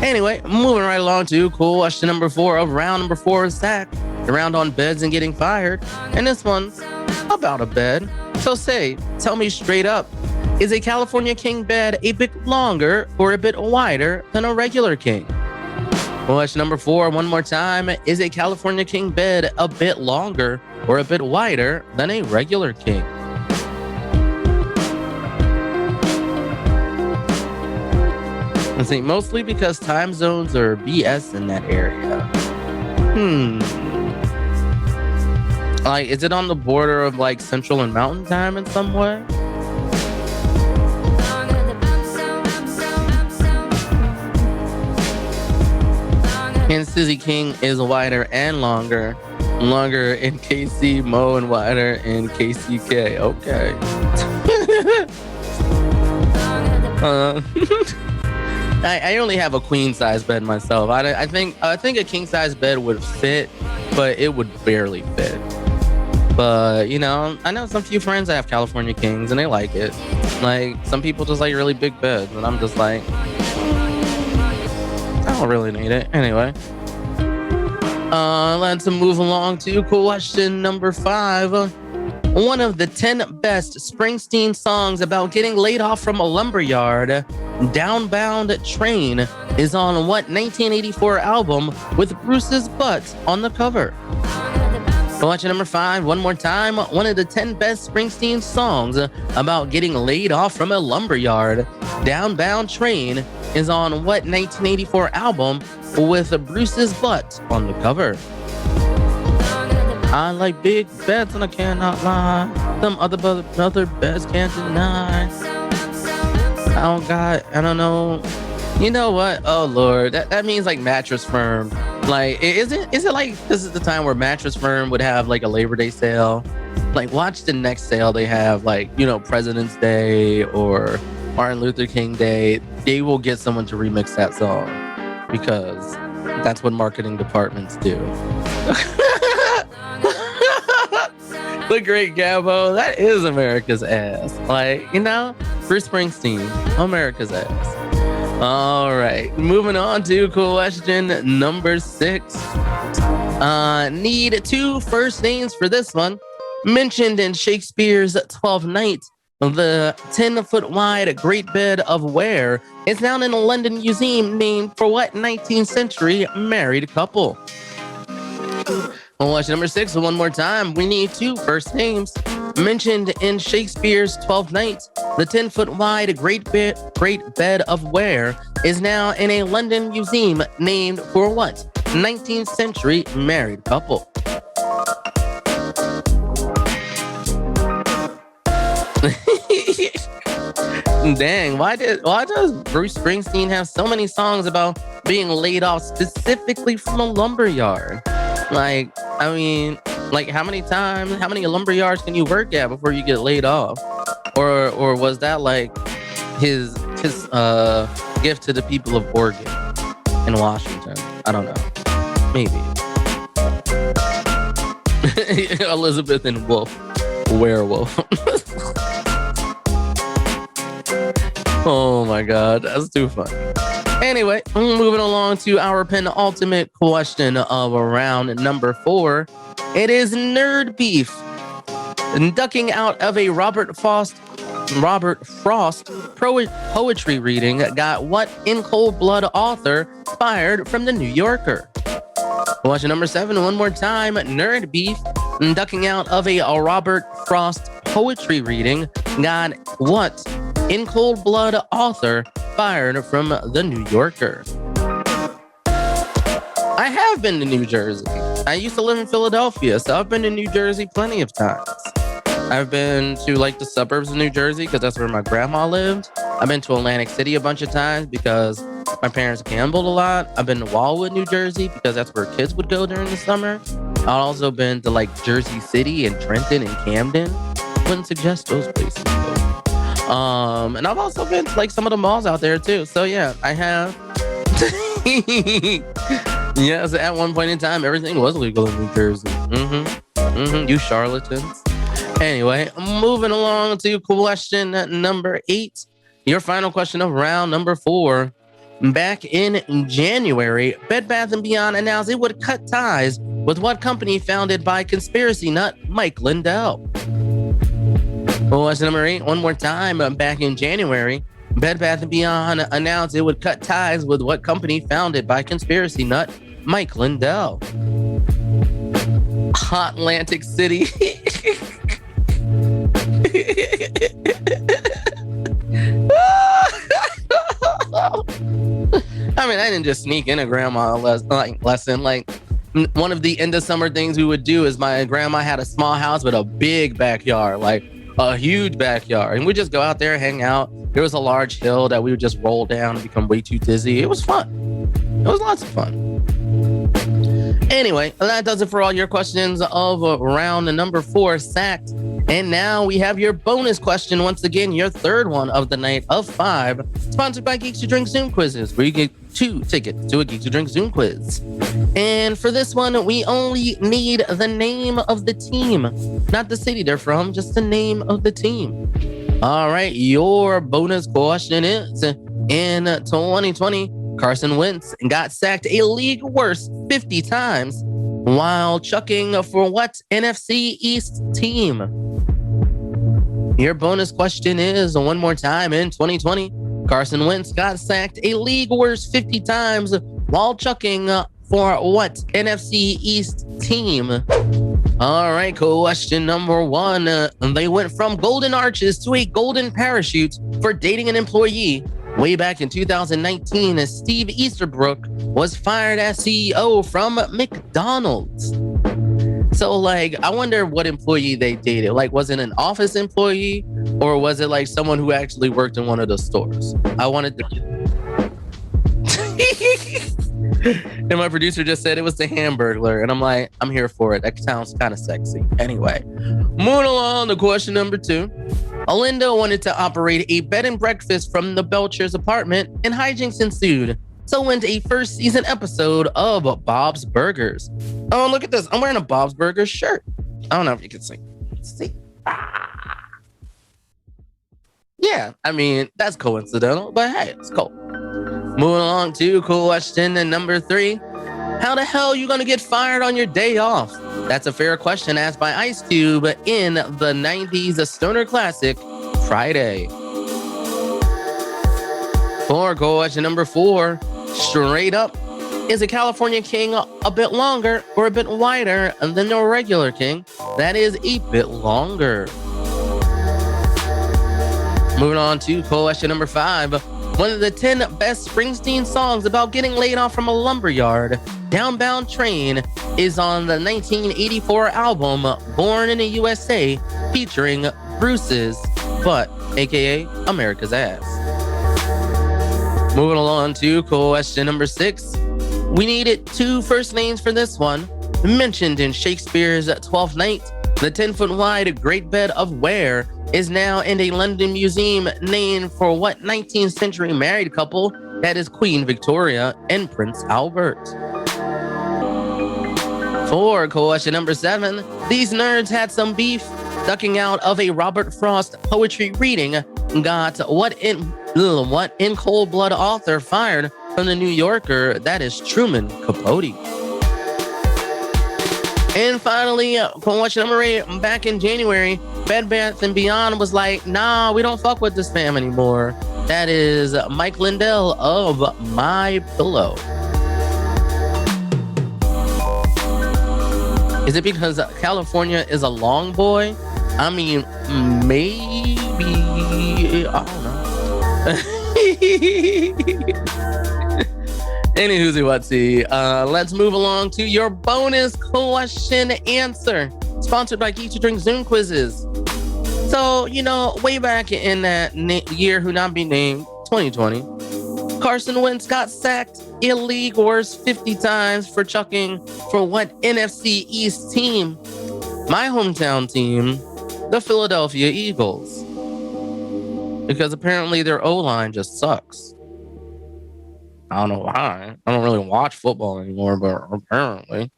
Anyway, moving right along to question number 4 of round number 4 is Zach. Around on beds and getting fired, and this one's about a bed. So tell me straight up, is a California king bed a bit longer or a bit wider than a regular king? Question number 4 one more time. Is a California king bed a bit longer or a bit wider than a regular king? Let's see, mostly because time zones are BS in that area. Like, is it on the border of like Central and Mountain Time in some way? Kansas City King is wider and longer. Longer in KC, Mo, and wider in KCK. Okay. I only have a queen size bed myself. I think a king size bed would fit, but it would barely fit. But you know, I know some few friends that have California kings and they like it. Like some people just like really big beds, and I'm just like, I don't really need it. Anyway, let's move along to question number 5. One of the 10 best Springsteen songs about getting laid off from a lumberyard, Downbound Train, is on what 1984 album with Bruce's butt on the cover? Question number 5, one more time. One of the 10 best Springsteen songs about getting laid off from a lumberyard, Downbound Train, is on what 1984 album with Bruce's butt on the cover? I like big beds and I cannot lie. Some other beds can't deny. I don't know. You know what? Oh Lord, that means like Mattress Firm. Like, is it like this is the time where Mattress Firm would have like a Labor Day sale? Like, watch the next sale they have, like, you know, President's Day or Martin Luther King Day. They will get someone to remix that song because that's what marketing departments do. The Great Gabbo, that is America's ass. Like, you know, Bruce Springsteen, America's ass. All right, moving on to question number 6. Need 2 first names for this one. Mentioned in Shakespeare's Twelfth Night, The 10-foot wide Great Bed of Ware is now in a London museum named for what 19th century married couple? Question number 6, one more time. We need 2 first names. Mentioned in Shakespeare's Twelfth Night, the 10-foot wide Great Bed of Ware is now in a London museum named for what 19th century married couple? Dang, why does Bruce Springsteen have so many songs about being laid off specifically from a lumber yard? Like, I mean, like how many lumber yards can you work at before you get laid off? Or was that like his gift to the people of Oregon and Washington? I don't know. Maybe. Elizabeth and Werewolf. Oh my god, that's too funny. Anyway, moving along to our penultimate question of round number 4. It is nerd beef. Ducking out of a Robert Frost poetry reading got what in cold blood author fired from the New Yorker? Question number 7, one more time. Nerd beef. Ducking out of a Robert Frost poetry reading got what in cold blood author fired from the New Yorker? I have been to New Jersey. I used to live in Philadelphia, so I've been to New Jersey plenty of times. I've been to like the suburbs of New Jersey because that's where my grandma lived. I've been to Atlantic City a bunch of times because my parents gambled a lot. I've been to Wildwood, New Jersey because that's where kids would go during the summer. I've also been to like Jersey City and Trenton and Camden. Wouldn't suggest those places though. And I've also been to like some of the malls out there too. So yeah, I have. Yes, at one point in time, everything was legal in New Jersey. You charlatans. Anyway, moving along to question number 8. Your final question of round number 4. Back in January, Bed Bath & Beyond announced it would cut ties with what company founded by conspiracy nut Mike Lindell? Question number 8, one more time. Back in January, Bed Bath & Beyond announced it would cut ties with what company founded by conspiracy nut Mike Lindell? Atlantic City. I mean, I didn't just sneak in a grandma lesson. Like, one of the end of summer things we would do is my grandma had a small house with a big backyard, like a huge backyard. And we just go out there, hang out. There was a large hill that we would just roll down and become way too dizzy. It was fun. It was lots of fun. Anyway, that does it for all your questions of round number 4, Sacked. And now we have your bonus question. Once again, your third one of the night of 5, sponsored by Geeks Who Drink Zoom Quizzes, where you get 2 tickets to a Geeks Who Drink Zoom Quiz. And for this one, we only need the name of the team, not the city they're from, just the name of the team. All right, your bonus question is, in 2020, Carson Wentz got sacked a league worst 50 times while chucking for what NFC East team? Your bonus question is, one more time, in 2020, Carson Wentz got sacked a league worst 50 times while chucking for what NFC East team? All right, question number 1. They went from golden arches to a golden parachute for dating an employee. Way back in 2019, Steve Easterbrook was fired as CEO from McDonald's. So, like, I wonder what employee they dated. Like, was it an office employee or was it like someone who actually worked in one of the stores? I wanted to. And my producer just said it was the Hamburglar, and I'm like, I'm here for it. That sounds kind of sexy. Anyway, moving along to question number 2. Alinda wanted to operate a bed and breakfast from the Belcher's apartment, and hijinks ensued. So went a first season episode of Bob's Burgers. Oh, look at this. I'm wearing a Bob's Burgers shirt. I don't know if you can see. See? Yeah, I mean, that's coincidental, but hey, it's cool. Moving along to question number 3. How the hell are you going to get fired on your day off? That's a fair question asked by Ice Cube in the 90s stoner classic Friday. For question number 4, straight up, is a California king a bit longer or a bit wider than a regular king? That is a bit longer. Moving on to question number 5. One of the 10 best Springsteen songs about getting laid off from a lumberyard, Downbound Train, is on the 1984 album Born in the USA, featuring Bruce's Butt, aka America's Ass. Moving along to question number 6. We needed 2 first names for this one. Mentioned in Shakespeare's Twelfth Night, the 10-foot wide Great Bed of Ware is now in a London museum named for what 19th century married couple? That is Queen Victoria and Prince Albert. For question number 7, these nerds had some beef. Ducking out of a Robert Frost poetry reading got what in cold blood author fired from the New Yorker? That is Truman Capote. And finally, question number 8, back in January, Bed Bath & Beyond was like, nah, we don't fuck with this fam anymore. That is Mike Lindell of My Pillow. Is it because California is a long boy? I mean, maybe, I don't know. Anywhoozzy whatsy, let's move along to your bonus question answer, sponsored by Geeks Who Drink Zoom quizzes. So, way back in that year who not be named, 2020, Carson Wentz got sacked in league worst 50 times for chucking for what NFC East team? My hometown team, the Philadelphia Eagles. Because apparently their O-line just sucks. I don't know why. I don't really watch football anymore, but apparently.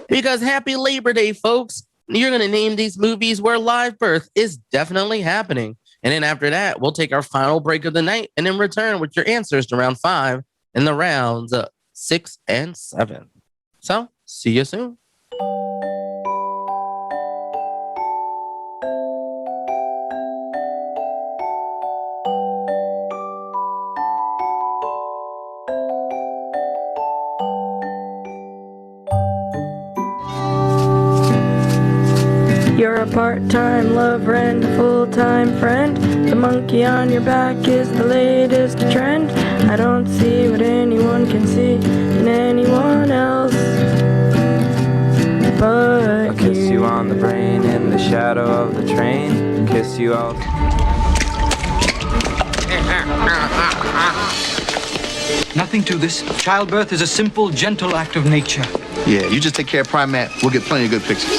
Because happy Labor Day, folks. You're going to name these movies where live birth is definitely happening. And then after that, we'll take our final break of the night and then return with your answers to round 5 in the rounds 6 and 7. So, see you soon. You're a part-time lover and a full-time friend. The monkey on your back is the latest trend. I don't see what anyone can see in anyone else but I'll kiss you on the brain in the shadow of the train. Kiss you out. Nothing to this. Childbirth is a simple, gentle act of nature. Yeah, you just take care of Prime Matt. We'll get plenty of good pictures.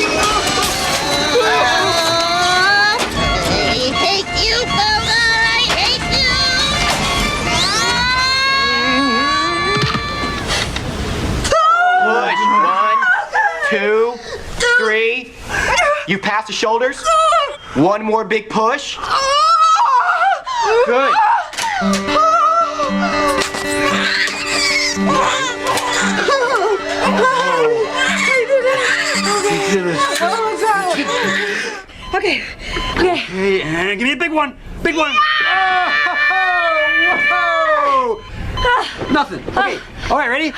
Two, three. You pass the shoulders. One more big push. Good. Okay. Hey, give me a big one. Big one. Whoa! Nothing. Okay. All right, ready?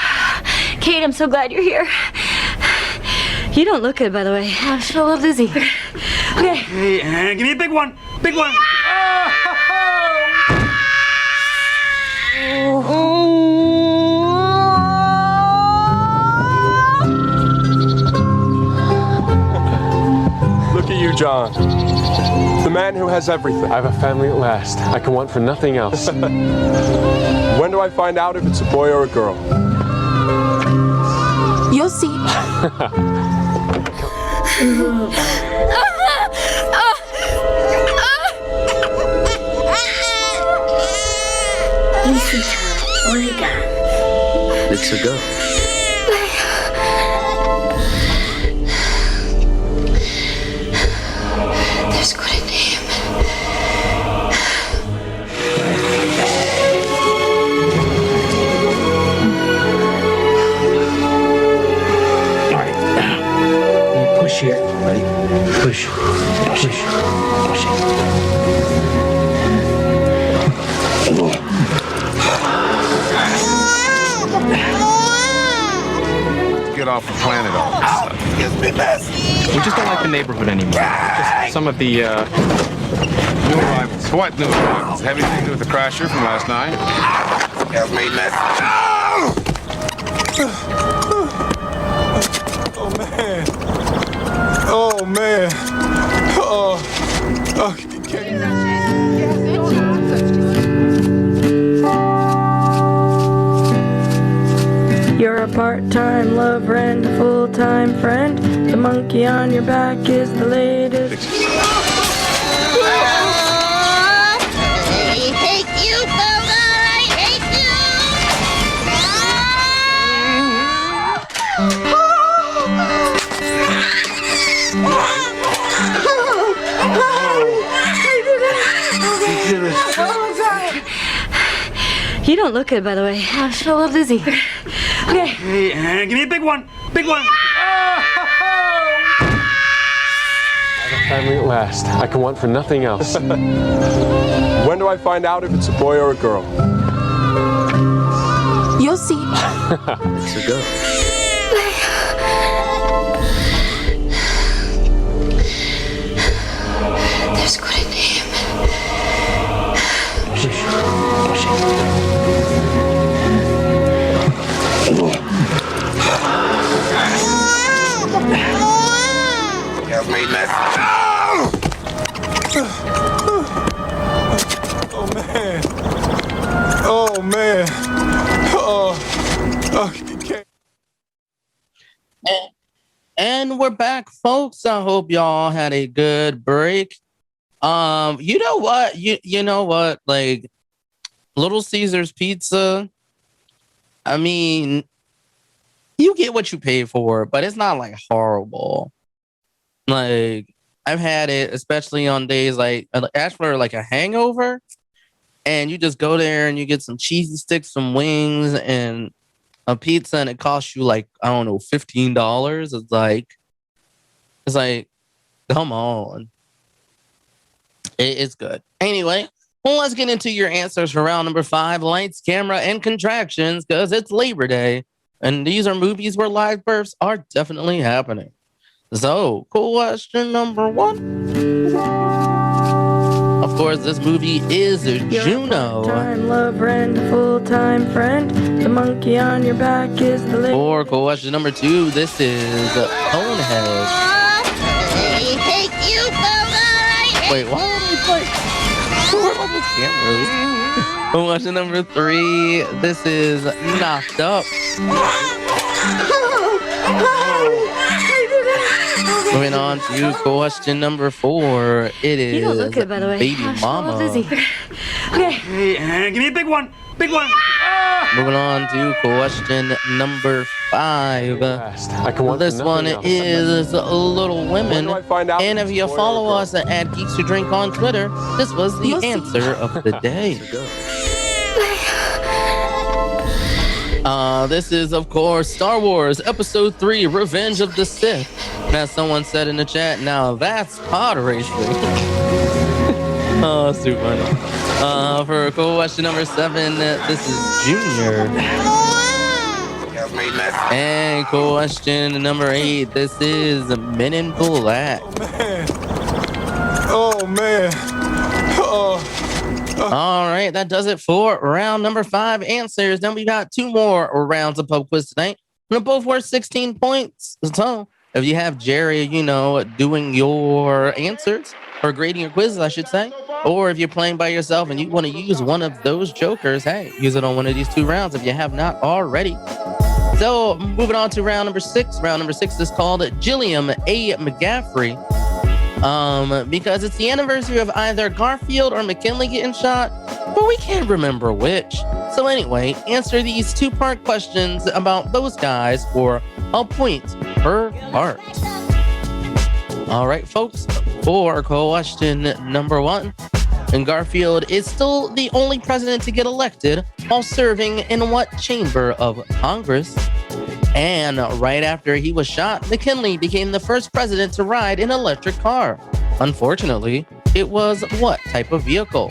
Kate, I'm so glad you're here. You don't look good, by the way. I'm still a little dizzy. Okay. Hey, give me a big one. Big one. Look at you, John. The man who has everything. I have a family at last. I can want for nothing else. When do I find out if it's a boy or a girl? You'll see. It's a go. There's got a name. All right, now you push here. Ready? Push. Push. Push it. planted all this stuff. Gives me mess. We just don't like the neighborhood anymore. Just some of the, New arrivals. What new arrivals? Have anything to do with the crasher from last night? Gives me mess. Oh, man. Oh, man. Oh. You're a part-time lover and a full-time friend. The monkey on your back is the latest. I hate you, Bella! I hate you! You don't look good, by the way. I feel a little dizzy. Okay. Hey, give me a big one. Big one. Finally at last. I can want for nothing else. When do I find out if it's a boy or a girl? You'll see. It's a go. There's good in him. Gives me mess. Oh, man. Oh, man. Oh. Okay. And we're back, folks. I hope y'all had a good break. You know what? You know what? Like Little Caesars Pizza. I mean, you get what you pay for, but it's not like horrible. Like I've had it, especially on days like after like a hangover, and you just go there and you get some cheesy sticks, some wings, and a pizza, and it costs you like, I don't know, $15. It's like, come on. It's good. Anyway, well, let's get into your answers for round number 5, lights, camera, and contractions, because it's Labor Day, and these are movies where live births are definitely happening. So, question number 1. Of course, this movie is Juno. Time lover and a full-time friend. The monkey on your back is the latest. For question number 2, this is Bonehead. I hate you, Bella! I hate Wait, why are they like? Where are all those cameras? Question number 3, this is Knocked Up. Moving on to question number 4, it is You don't look good, by the way. Baby I feel a little Mama. dizzy. Okay. Hey, give me a big one. Big one. Moving on to question number 5. Last. I can want This for one nothing else. is Little When Women. do I find out And if if it's you a boy or a follow girl? us at Geeks Who Drink on Twitter, this was the You'll see. answer of the day. It's a go. This is, of course, Star Wars Episode 3, Revenge of the Sith. And as someone said in the chat, now that's pod racing. Oh, super funny. For question number 7, this is Junior. Gives me mess. And question number 8, this is Men in Black. Oh, man. Oh. All right, that does it for round number 5 answers. Then we got 2 more rounds of pub quiz tonight. They're both worth 16 points. So if you have Jerry, doing your answers or grading your quizzes, I should say, or if you're playing by yourself and you want to use one of those jokers, hey, use it on one of these 2 rounds if you have not already. So moving on to round number 6. Round number 6 is called Gilliam A. McGaffrey. Because it's the anniversary of either Garfield or McKinley getting shot, but we can't remember which. So anyway, answer these 2-part questions about those guys for a point per part. All right, folks, for question number 1, and Garfield is still the only president to get elected while serving in what chamber of Congress? And right after he was shot, McKinley became the first president to ride an electric car. Unfortunately, it was what type of vehicle?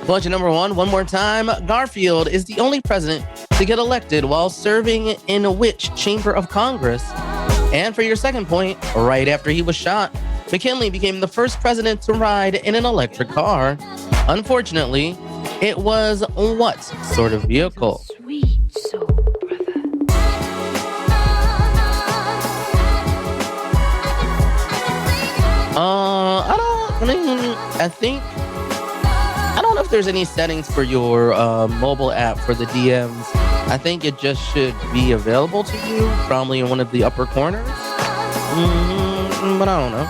Question number 1, one more time. Garfield is the only president to get elected while serving in which chamber of Congress? And for your second point, right after he was shot, McKinley became the first president to ride in an electric car. Unfortunately, it was what sort of vehicle? Sweet soul brother. I don't know if there's any settings for your mobile app for the DMs. I think it just should be available to you, probably in one of the upper corners. But I don't know.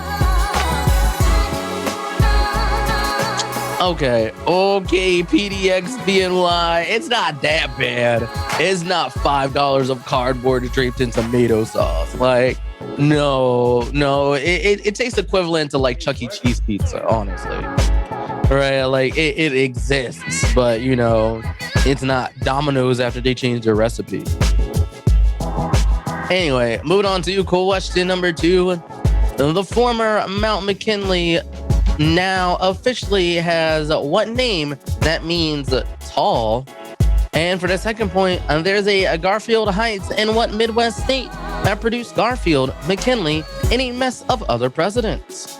Okay, PDXBNY. It's not that bad. It's not $5 of cardboard draped in tomato sauce. Like, no. It tastes equivalent to like Chuck E. Cheese pizza, honestly. Right? Like, it exists, but you know, it's not Domino's after they changed their recipe. Anyway, moving on to question number 2. The former Mount McKinley now officially has what name that means tall? And for the second point, there's a Garfield Heights in what Midwest state that produced Garfield, McKinley, and a mess of other presidents?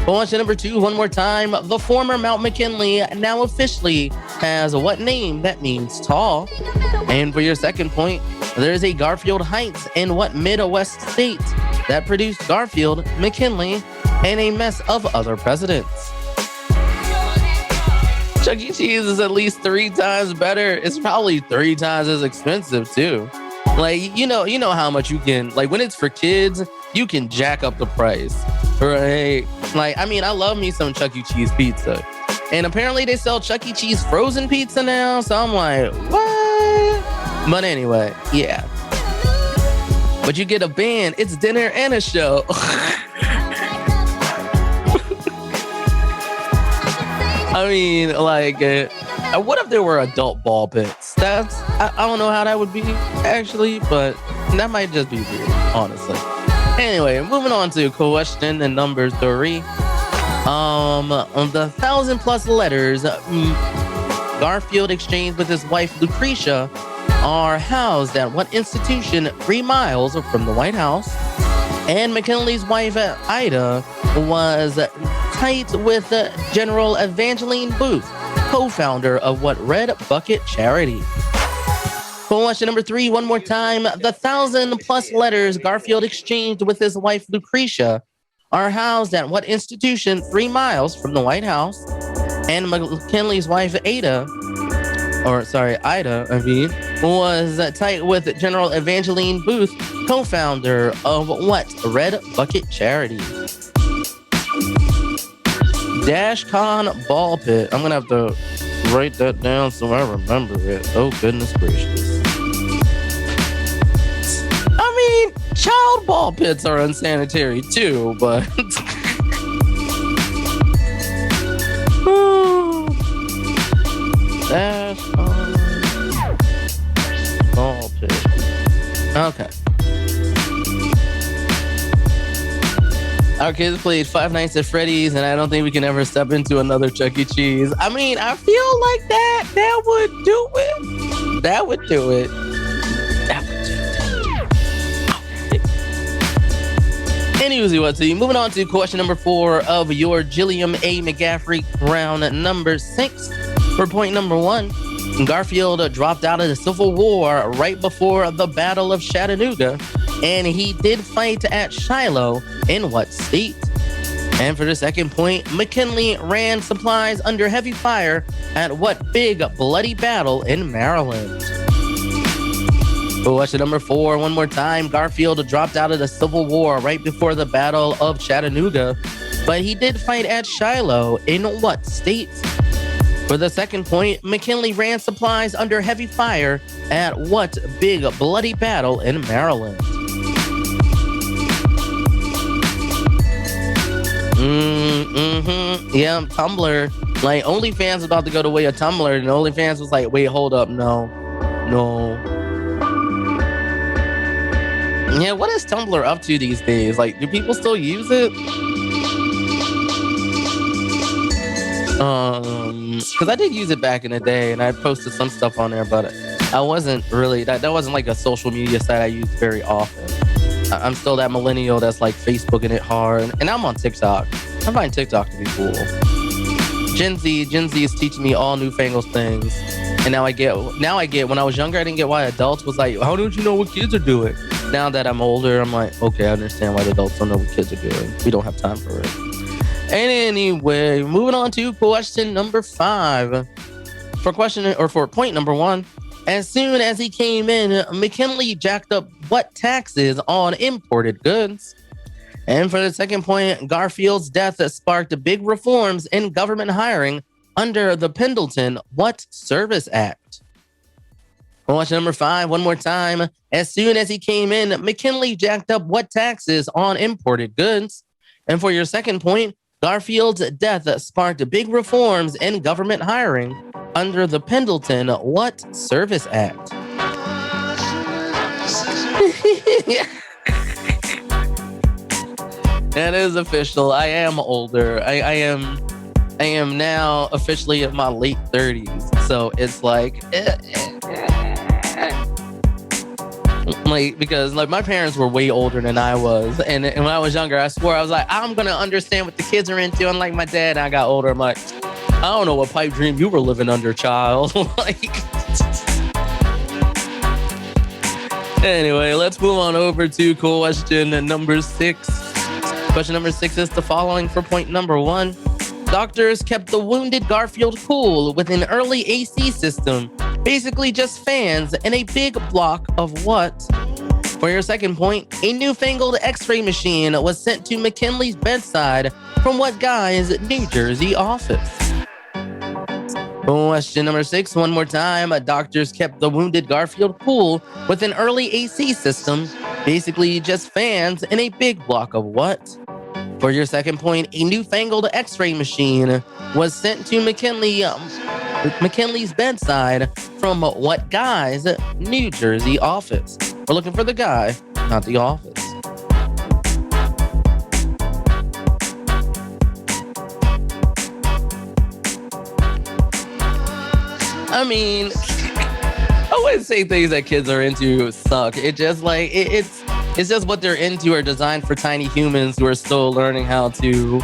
Question number 2, one more time. The former Mount McKinley now officially has what name that means tall? And for your second point, there's a Garfield Heights in what Midwest state that produced Garfield, McKinley, and a mess of other presidents? Chuck E. Cheese is at least 3 times better. It's probably 3 times as expensive too. Like, you know how much you can, like when it's for kids, you can jack up the price, right? Like, I mean, I love me some Chuck E. Cheese pizza. And apparently they sell Chuck E. Cheese frozen pizza now. So I'm like, what? But anyway, yeah. But you get a band, it's dinner and a show. I mean, like, what if there were adult ball pits? I don't know how that would be, actually, but that might just be weird, honestly. Anyway, moving on to question number 3. The 1,000+ letters Garfield exchanged with his wife, Lucretia, are housed at what institution 3 miles from the White House? And McKinley's wife, Ida, was tight with General Evangeline Booth, co-founder of what Red Bucket charity? Question number 3, one more time. The 1,000+ letters Garfield exchanged with his wife, Lucretia, are housed at what institution 3 miles from the White House? And McKinley's wife, Ida, was tight with General Evangeline Booth, co-founder of what Red Bucket charity? Dashcon ball pit. I'm gonna have to write that down so I remember it. Oh, goodness gracious. I mean, child ball pits are unsanitary too, but Dashcon ball pit. Okay. Our kids played Five Nights at Freddy's, and I don't think we can ever step into another Chuck E. Cheese. I mean, I feel like that would do it. That would do it. Anyway, what's the moving on to question number 4 of your Gilliam A. McGaffrey round number 6. For point number 1, Garfield dropped out of the Civil War right before the Battle of Chattanooga, and he did fight at Shiloh in what state? And for the second point, McKinley ran supplies under heavy fire at what big bloody battle in Maryland? Question number 4, one more time. Garfield dropped out of the Civil War right before the Battle of Chattanooga, but he did fight at Shiloh in what state? For the second point, McKinley ran supplies under heavy fire at what big bloody battle in Maryland? Yeah, Tumblr. Like, OnlyFans was about to go the way of Tumblr, and OnlyFans was like, wait, hold up, no. Yeah, what is Tumblr up to these days? Like, do people still use it? Because I did use it back in the day, and I posted some stuff on there, but I wasn't really that wasn't like a social media site I used very often. I'm still that millennial that's like Facebooking it hard, and I'm on TikTok. I find TikTok to be cool. Gen Z is teaching me all newfangled things, and now I get. When I was younger, I didn't get why adults was like, how don't you know what kids are doing? Now that I'm older, I'm like, okay, I understand why the adults don't know what kids are doing. We don't have time for it. Anyway, moving on to question number 5. For point number 1, as soon as he came in, McKinley jacked up what taxes on imported goods? And for the second point, Garfield's death sparked big reforms in government hiring under the Pendleton What Service Act? Question number 5, one more time. As soon as he came in, McKinley jacked up what taxes on imported goods? And for your second point, Garfield's death sparked big reforms in government hiring under the Pendleton What Service Act? That is official. I am older. I am now officially in my late 30s. So it's like because like my parents were way older than I was, and when I was younger, I swore I was like, I'm gonna understand what the kids are into. Unlike my dad, I got older. I'm like, I don't know what pipe dream you were living under, child. Anyway, let's move on over to question number 6. Question number 6 is the following for point number 1. Doctors kept the wounded Garfield cool with an early AC system, basically just fans and a big block of what? For your second point, a newfangled x-ray machine was sent to McKinley's bedside from what guy's New Jersey office? Question number 6, one more time. Doctors kept the wounded Garfield cool with an early AC system, basically just fans and a big block of what? For your second point, a newfangled x-ray machine was sent to McKinley's bedside from what guy's New Jersey office? We're looking for the guy, not the office. I mean, I wouldn't say things that kids are into suck. It just like it's just what they're into are designed for tiny humans who are still learning how to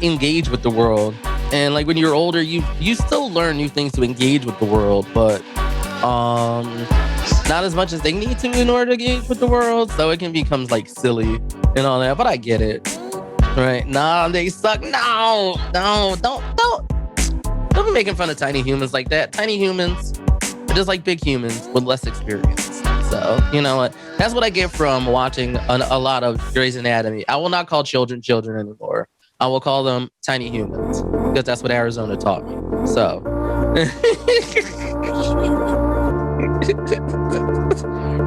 engage with the world. And like when you're older, you still learn new things to engage with the world, but not as much as they need to in order to engage with the world. So it can become like silly and all that. But I get it, right? Nah, they suck. No, don't be making fun of tiny humans like that. Tiny humans are just like big humans with less experience. So, you know what? That's what I get from watching a lot of Grey's Anatomy. I will not call children anymore. I will call them tiny humans because that's what Arizona taught me. So,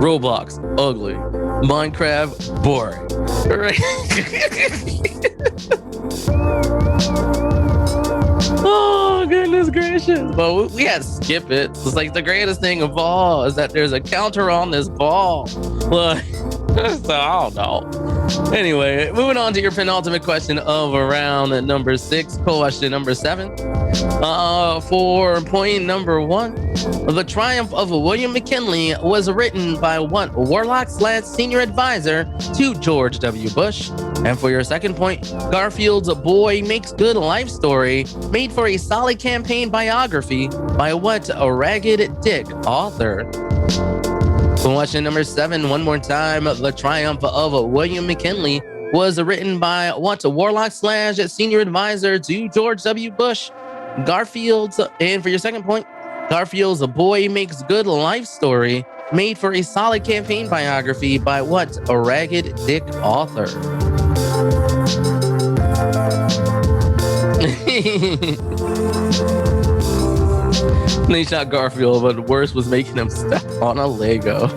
Roblox, ugly. Minecraft, boring. Right? Oh, goodness gracious. But we had to skip it. It's like the greatest thing of all is that there's a counter on this ball. Look, so I don't know. Anyway, moving on to your penultimate question of round number 6, question number 7. For point number 1, The Triumph of William McKinley was written by what Warlock/senior advisor to George W. Bush? And for your second point, Garfield's Boy Makes Good life story made for a solid campaign biography by what ragged dick author? Question number 7, one more time. The Triumph of William McKinley was written by what Warlock/senior advisor to George W. Bush? Garfield's, and for your second point, Garfield's Boy Makes Good life story made for a solid campaign biography by what a ragged dick author? They shot Garfield, but worse was making him step on a Lego.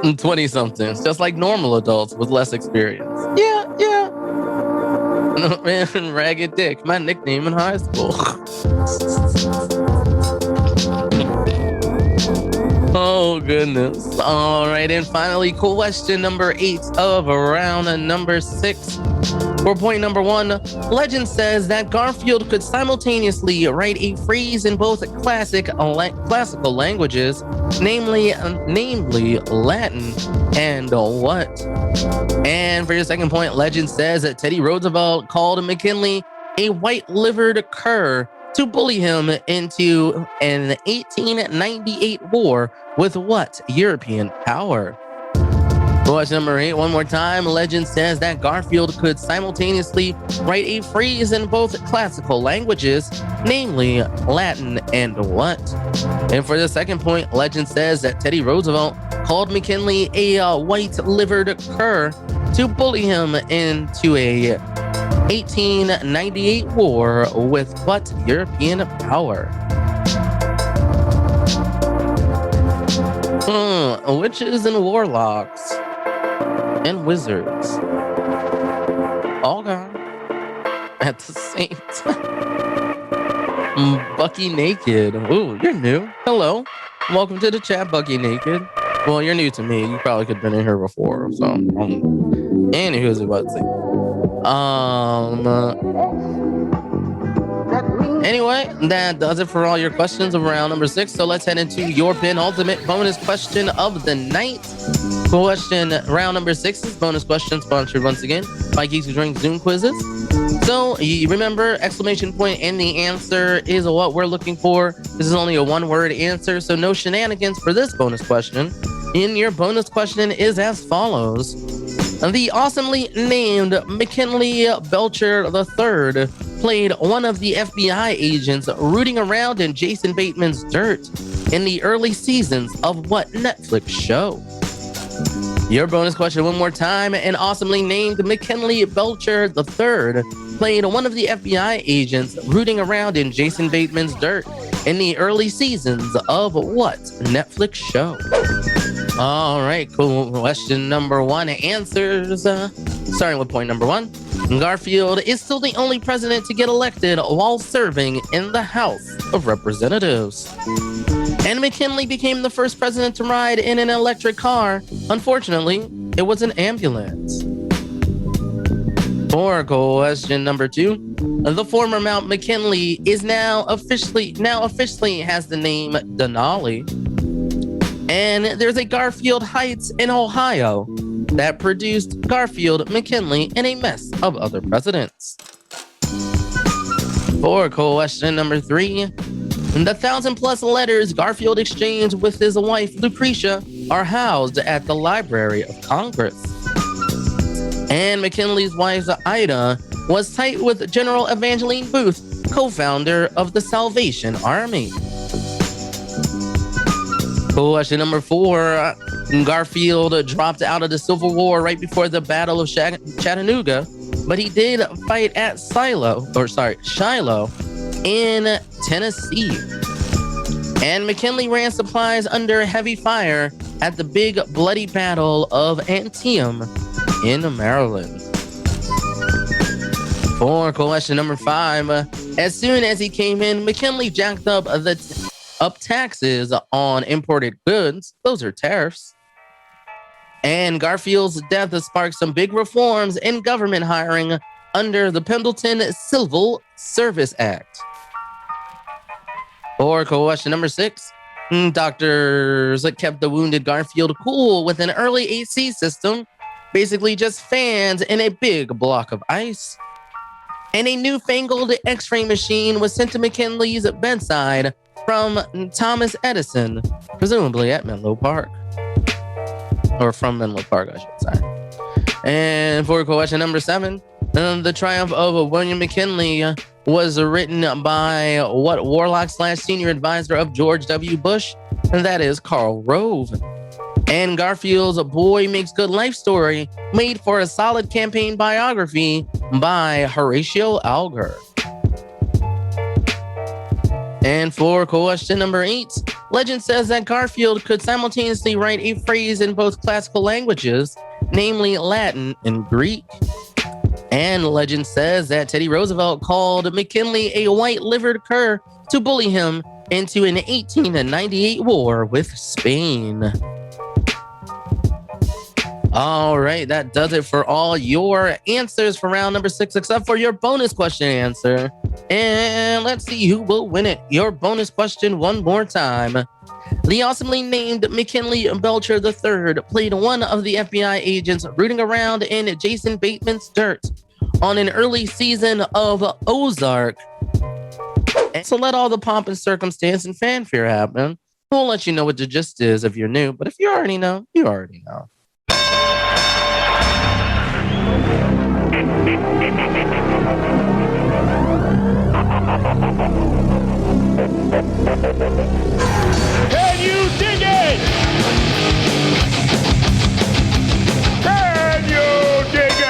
20-somethings, just like normal adults with less experience. Yeah. Man, Ragged Dick, my nickname in high school. Oh, goodness. All right, and finally, question number 8 of round number 6. For point number 1, legend says that Garfield could simultaneously write a phrase in both classical languages, namely Latin and what? And for your second point, legend says that Teddy Roosevelt called McKinley a white-livered cur to bully him into an 1898 war with what European power? Question number 8, one more time. Legend says that Garfield could simultaneously write a phrase in both classical languages, namely Latin and what? And for the second point, legend says that Teddy Roosevelt called McKinley a white-livered cur to bully him into a 1898 war with what European power? Witches and warlocks and wizards all gone at the same time. Bucky Naked. Ooh, you're new. Hello. Welcome to the chat, Bucky Naked. Well, you're new to me. You probably could have been in here before. So, anywho's about to say. Anyway, that does it for all your questions of round number 6. So let's head into your penultimate bonus question of the night. Round number 6 is bonus question sponsored once again by Geeks Who Drink Zoom quizzes. So you remember, exclamation point and the answer is what we're looking for. This is only a one-word answer, so no shenanigans for this bonus question. And your bonus question is as follows. The awesomely named McKinley Belcher III played one of the FBI agents rooting around in Jason Bateman's dirt in the early seasons of what Netflix show? Your bonus question one more time. An awesomely named McKinley Belcher III played one of the FBI agents rooting around in Jason Bateman's dirt in the early seasons of what Netflix show? All right, cool. Question number 1 answers. Starting with point number 1. Garfield is still the only president to get elected while serving in the House of Representatives. And McKinley became the first president to ride in an electric car. Unfortunately, it was an ambulance. For question number 2. The former Mount McKinley is now officially has the name Denali. And there's a Garfield Heights in Ohio that produced Garfield, McKinley, and a mess of other presidents. For question number 3, the 1,000+ letters Garfield exchanged with his wife Lucretia are housed at the Library of Congress. And McKinley's wife Ida was tight with General Evangeline Booth, co-founder of the Salvation Army. Question number 4. Garfield dropped out of the Civil War right before the Battle of Chattanooga, but he did fight at Shiloh in Tennessee. And McKinley ran supplies under heavy fire at the Big Bloody Battle of Antietam in Maryland. For question number 5, as soon as he came in, McKinley jacked up taxes on imported goods. Those are tariffs. And Garfield's death has sparked some big reforms in government hiring under the Pendleton Civil Service Act. For question number 6, doctors kept the wounded Garfield cool with an early AC system, basically just fans in a big block of ice. And a newfangled X-ray machine was sent to McKinley's bedside from Thomas Edison, presumably at Menlo Park. Or from Menlo Park, I should say. And for question number 7, the triumph of William McKinley was written by what warlock / senior advisor of George W. Bush? And that is Karl Rove. And Garfield's Boy Makes Good Life story made for a solid campaign biography by Horatio Alger. And for question number 8, legend says that Garfield could simultaneously write a phrase in both classical languages, namely Latin and Greek. And legend says that Teddy Roosevelt called McKinley a white-livered cur to bully him into an 1898 war with Spain. All right, that does it for all your answers for round number 6, except for your bonus question answer. And let's see who will win it. Your bonus question one more time. The awesomely named McKinley Belcher III played one of the FBI agents rooting around in Jason Bateman's dirt on an early season of Ozark. And so let all the pomp and circumstance and fanfare happen. We'll let you know what the gist is if you're new, but if you already know, you already know. Can you dig it? Can you dig it?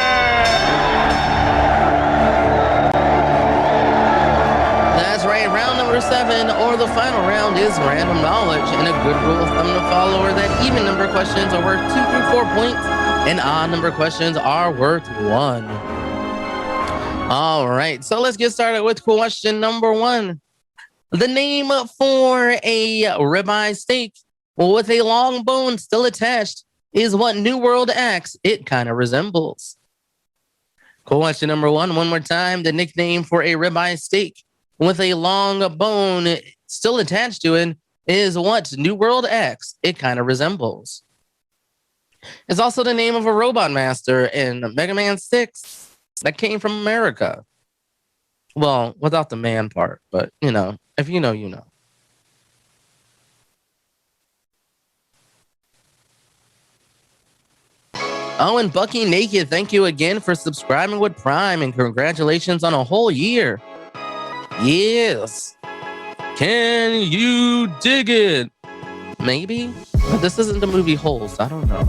That's right, round number 7, or the final round, is random knowledge, and a good rule of thumb to follow are that even number questions are worth 2 through 4 points, and odd number questions are worth 1. All right, so let's get started with question number 1. The name for a ribeye steak with a long bone still attached is what New World acts it kind of resembles. Question number 1, one more time. The nickname for a ribeye steak with a long bone still attached to it is what New World acts it kind of resembles. It's also the name of a robot master in Mega Man 6 that came from America. Well, without the man part, but you know, if you know, you know. Oh, and Bucky Naked, thank you again for subscribing with Prime, and congratulations on a whole year. Yes. Can you dig it? Maybe? But this isn't the movie Hole, so I don't know.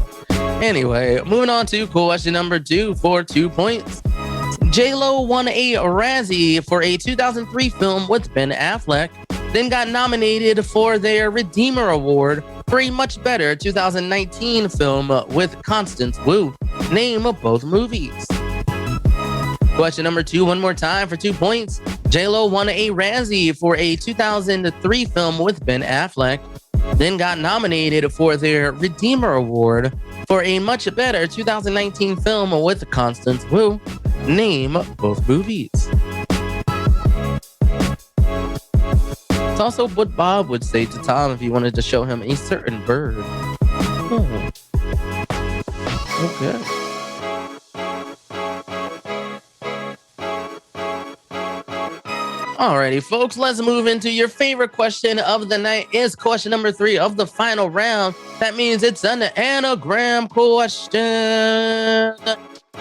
Anyway, moving on to question number 2 for 2 points. J-Lo won a Razzie for a 2003 film with Ben Affleck, then got nominated for their Redeemer Award for a much better 2019 film with Constance Wu. Name of both movies. Question number 2, one more time for 2 points. J-Lo won a Razzie for a 2003 film with Ben Affleck, then got nominated for their Redeemer Award for a much better 2019 film with Constance Wu. Name both movies. It's also what Bob would say to Tom if he wanted to show him a certain bird. Oh. Okay. Alrighty, folks, let's move into your favorite question of the night. Is question number 3 of the final round. That means it's an anagram question.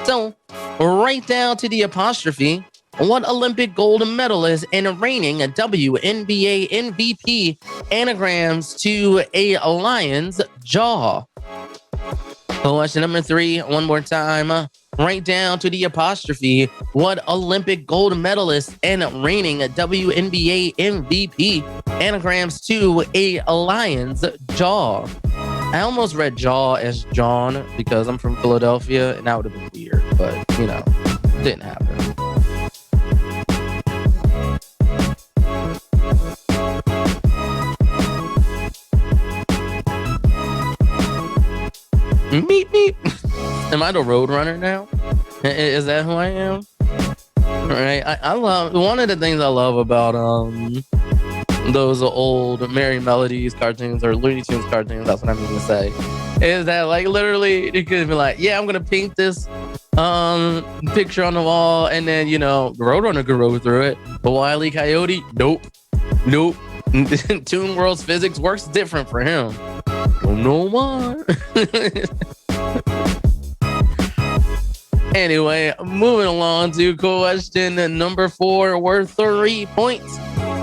So, right down to the apostrophe, what Olympic gold medalist and reigning WNBA MVP anagrams to a lion's jaw? Question number 3, one more time. Right down to the apostrophe, what Olympic gold medalist and reigning WNBA MVP anagrams to a lion's jaw? I almost read jaw as John because I'm from Philadelphia, and that would have been weird, but you know, didn't happen. Meep meep. Am I the road runner now? Is that who I am? All right. I love, one of the things I love about those old Merry Melodies cartoons or Looney Tunes cartoons, that's what I mean to say, is that like literally it could be like, yeah, I'm gonna paint this picture on the wall, and then you know the Roadrunner could roll through it, but Wile E. Coyote, nope. Toon World's physics works different for him. Don't know why. Anyway, moving along to question number 4, worth 3 points.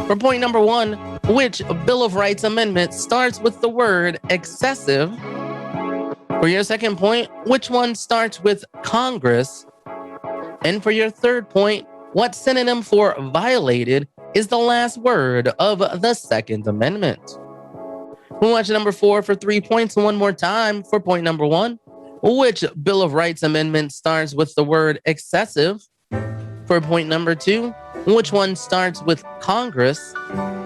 For point number 1, which Bill of Rights amendment starts with the word excessive? For your second point, which one starts with Congress? And for your third point, what synonym for violated is the last word of the Second Amendment? Question number 4 for 3 points. One more time for point number 1. Which Bill of Rights amendment starts with the word excessive? For point number 2, which one starts with Congress?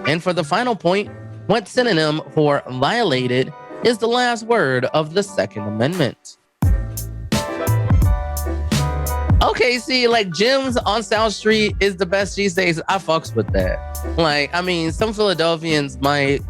And for the final point, what synonym for violated is the last word of the Second Amendment? Okay, see, like Jim's on South Street is the best cheesesteaks. I fucks with that. Like, I mean, some Philadelphians might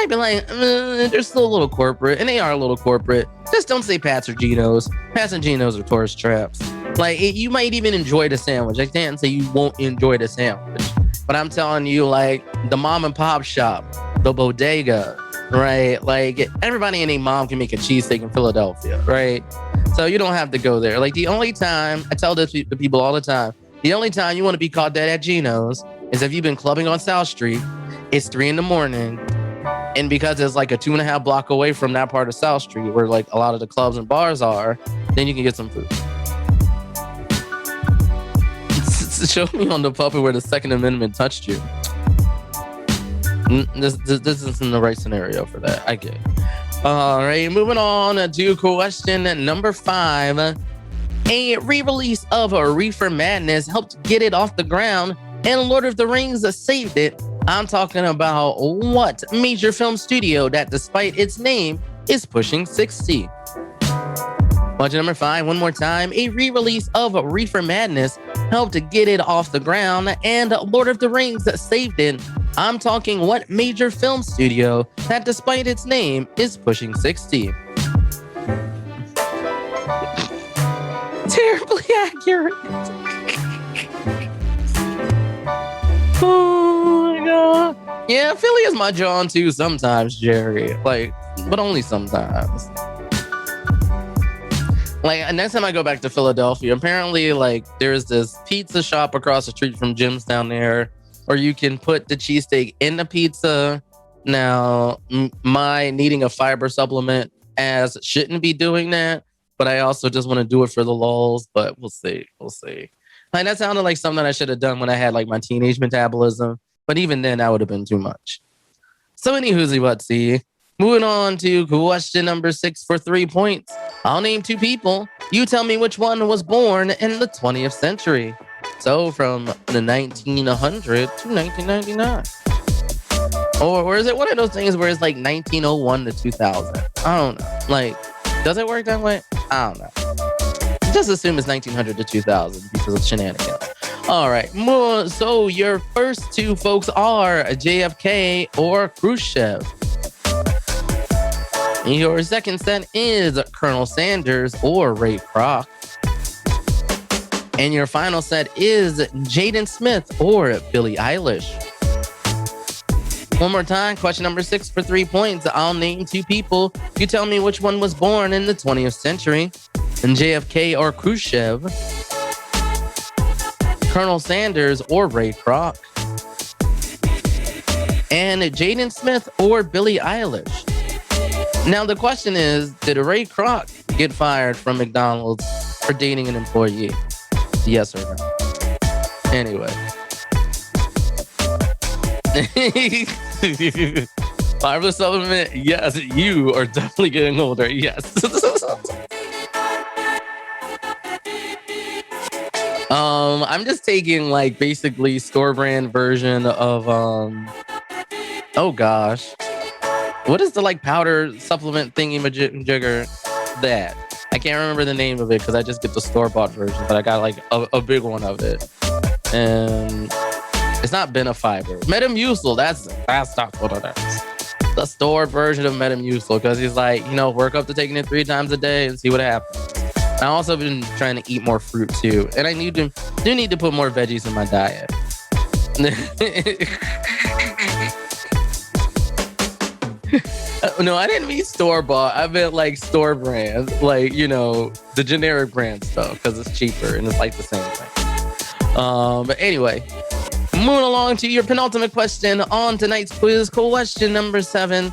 be like, they're still a little corporate, and they are a little corporate. Just don't say Pat's or Geno's. Pat's and Geno's are tourist traps. Like, you might even enjoy the sandwich. I can't say you won't enjoy the sandwich, but I'm telling you, like the mom and pop shop, the bodega, right? Like everybody and their mom can make a cheesesteak in Philadelphia, right? So you don't have to go there. Like the only time, I tell this to people all the time, the only time you want to be caught dead at Geno's is if you've been clubbing on South Street, it's 3 a.m, and because it's like a 2.5 block away from that part of South Street where like a lot of the clubs and bars are, then you can get some food. Show me on the puppet where the Second Amendment touched you. This isn't the right scenario for that. I get it. All right, moving on to question number 5. A re-release of Reefer Madness helped get it off the ground, and Lord of the Rings saved it. I'm talking about what major film studio that, despite its name, is pushing 60? Question number 5, one more time. A re-release of Reefer Madness helped to get it off the ground, and Lord of the Rings saved it. I'm talking what major film studio that, despite its name, is pushing 60? Terribly accurate. Oh my god. Yeah, Philly is my John too sometimes, Jerry. Like, but only sometimes. Like, next time I go back to Philadelphia, apparently, like, there's this pizza shop across the street from Jim's down there, or you can put the cheesesteak in the pizza. Now, my needing a fiber supplement as shouldn't be doing that, but I also just want to do it for the lulz. But we'll see. We'll see. Like, that sounded like something I should have done when I had like my teenage metabolism, but even then, that would have been too much. So, any whoozy whatsy. Moving on to question number 6 for 3 points. I'll name 2 people. You tell me which one was born in the 20th century. So from the 1900 to 1999. Or is it one of those things where it's like 1901 to 2000? I don't know. Like, does it work that way? I don't know. Just assume it's 1900 to 2000 because of shenanigans. All right. So your first 2 folks are JFK or Khrushchev. Your second set is Colonel Sanders or Ray Kroc. And your final set is Jaden Smith or Billie Eilish. One more time, question number 6 for 3 points. I'll name 2 people. You tell me which one was born in the 20th century. And JFK or Khrushchev. Colonel Sanders or Ray Kroc. And Jaden Smith or Billie Eilish. Now, the question is, did Ray Kroc get fired from McDonald's for dating an employee? Yes or no? Anyway. Fiber supplement, yes. You are definitely getting older, yes. I'm just taking like basically store brand version of oh gosh. What is the like powder supplement thingy jigger? That I can't remember the name of it because I just get the store-bought version, but I got like a big one of it, and it's not Benefiber. Metamucil. That's not what it is. The store version of Metamucil, because he's like, work up to taking it 3 times a day and see what happens. I also been trying to eat more fruit too, and I do need to put more veggies in my diet. No, I didn't mean store-bought. I meant like store brand, like, the generic brand stuff, because it's cheaper and it's like the same thing. But anyway, moving along to your penultimate question on tonight's quiz. Question number 7.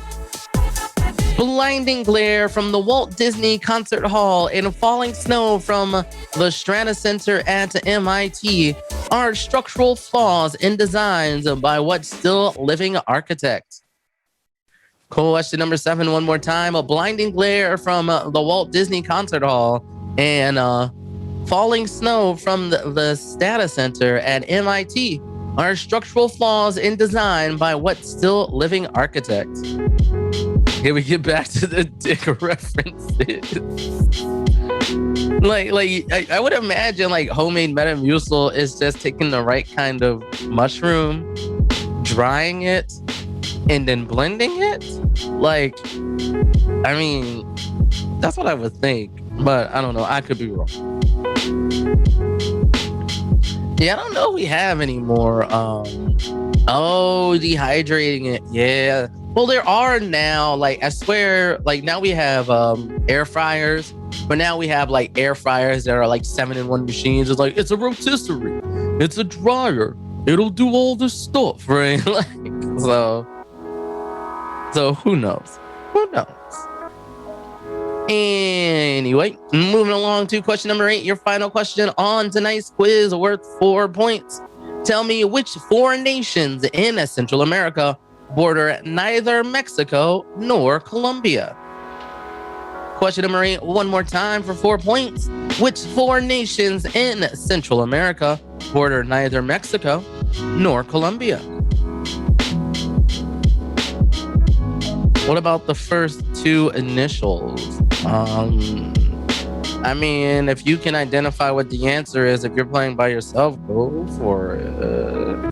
Blinding glare from the Walt Disney Concert Hall and falling snow from the Strata Center at MIT are structural flaws in designs by what still living architect? Question number 7, one more time. A blinding glare from the Walt Disney Concert Hall and falling snow from the Strata Center at MIT are structural flaws in design by what still living architect? Here we get back to the dick references. I would imagine like homemade Metamucil is just taking the right kind of mushroom, drying it, and then blending it. Like, I mean, that's what I would think, but I don't know. I could be wrong. Yeah, I don't know if we have any more. Dehydrating it. Yeah. Well, there are now, like, I swear, like, now we have air fryers, but now we have, like, air fryers that are, like, 7-in-1 machines. It's like, it's a rotisserie. It's a dryer. It'll do all this stuff, right? Like, so who knows? Who knows? Anyway, moving along to question number 8, your final question on tonight's quiz, worth 4 points. Tell me which 4 nations in Central America border neither Mexico nor Colombia. Question number 8, one more time for 4 points. Which 4 nations in Central America border neither Mexico nor Colombia? What about the first 2 initials? I mean, if you can identify what the answer is, if you're playing by yourself, go for it.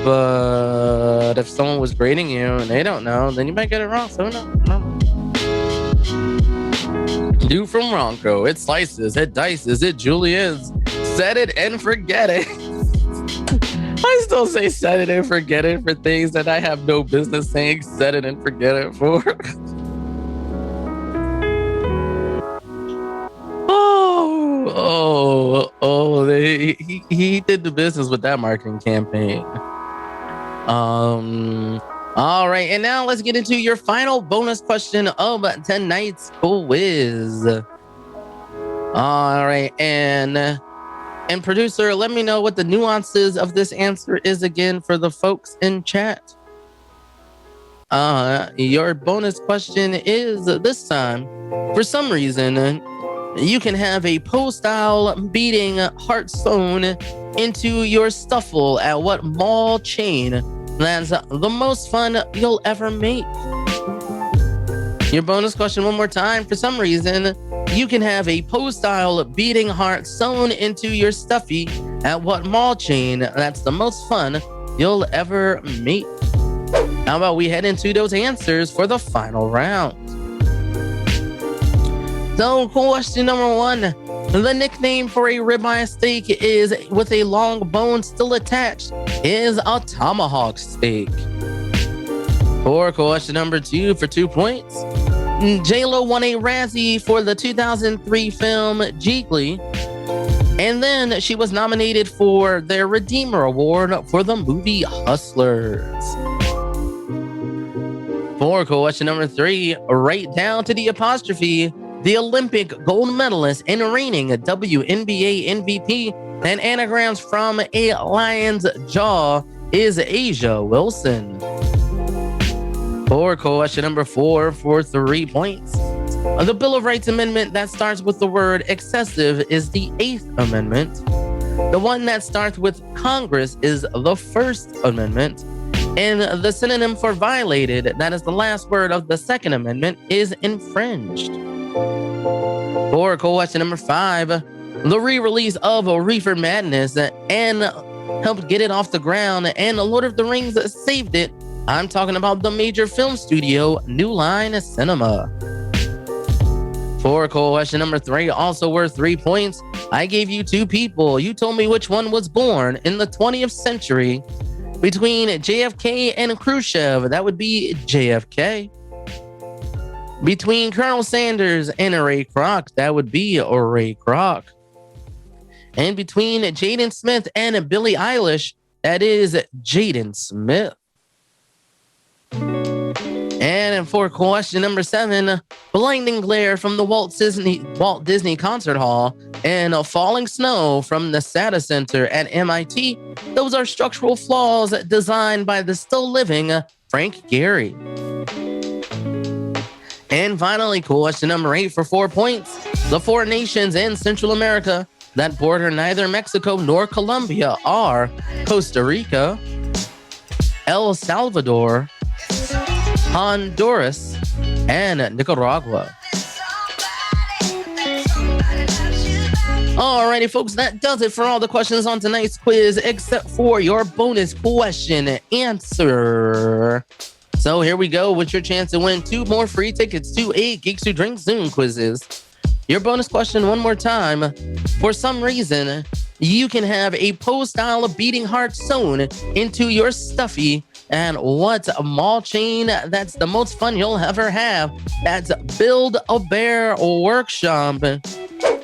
But if someone was grading you and they don't know, then you might get it wrong. So no. Dude from Ronco, it slices, it dices, it juliennes. Set it and forget it. I still say set it and forget it for things that I have no business saying set it and forget it for. He did the business with that marketing campaign. All right, and now let's get into your final bonus question of tonight's quiz. All right, and producer, let me know what the nuances of this answer is again for the folks in chat. Your bonus question is this time, for some reason, you can have a Poe-style beating heart sewn into your stuffle at what mall chain that's the most fun you'll ever make? Your bonus question one more time. For some reason, you can have a Poe-style beating heart sewn into your stuffy at what mall chain that's the most fun you'll ever make? How about we head into those answers for the final round? So, question number 1. The nickname for a ribeye steak is with a long bone still attached is a tomahawk steak. For question number 2 for 2 points. J-Lo won a Razzie for the 2003 film Geeks, and then she was nominated for their Redeemer Award for the movie Hustlers. For question number 3, right down to the apostrophe, the Olympic gold medalist and reigning WNBA MVP and anagrams from a lion's jaw is Asia Wilson. For question number 4 for 3 points. The Bill of Rights Amendment that starts with the word excessive is the 8th Amendment. The one that starts with Congress is the First Amendment. And the synonym for violated, that is the last word of the Second Amendment, is infringed. For question number 5, the re-release of Reefer Madness and helped get it off the ground, and Lord of the Rings saved it. I'm talking about the major film studio, New Line Cinema. For question number 3, also worth 3 points, I gave you 2 people. You told me which one was born in the 20th century between JFK and Khrushchev. That would be JFK. Between Colonel Sanders and Ray Kroc, that would be Ray Kroc. And between Jaden Smith and Billie Eilish, that is Jaden Smith. And for question number 7, blinding glare from the Walt Disney Concert Hall and falling snow from the SATA Center at MIT, those are structural flaws designed by the still living Frank Gehry. And finally, question number 8 for 4 points. The 4 nations in Central America that border neither Mexico nor Colombia are Costa Rica, El Salvador, Honduras, and Nicaragua. Alrighty, folks, that does it for all the questions on tonight's quiz, except for your bonus question answer. So here we go with your chance to win 2 more free tickets to 8 Geeks Who Drink Zoom quizzes. Your bonus question one more time. For some reason, you can have a Poe-style beating heart sewn into your stuffy. And what mall chain that's the most fun you'll ever have? That's Build-A-Bear Workshop.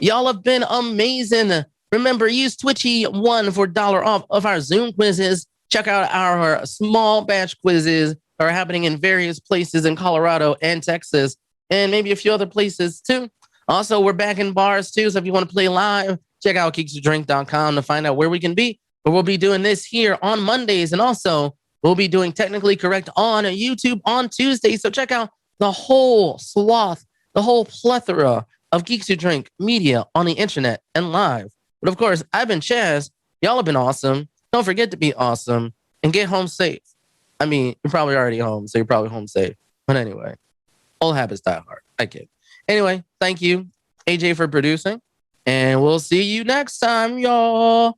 Y'all have been amazing. Remember, use Twitchy1 for $1 off of our Zoom quizzes. Check out our small batch quizzes that are happening in various places in Colorado and Texas, and maybe a few other places too. Also, we're back in bars too, so if you want to play live, check out geekswhodrink.com to find out where we can be. But we'll be doing this here on Mondays, and also we'll be doing Technically Correct on YouTube on Tuesdays. So check out the whole swath, the whole plethora of Geeks Who Drink media on the internet and live. But of course, I've been Chaz. Y'all have been awesome. Don't forget to be awesome and get home safe. I mean, you're probably already home, so you're probably home safe. But anyway, old habits die hard. I kid. Anyway, thank you, AJ, for producing. And we'll see you next time, y'all.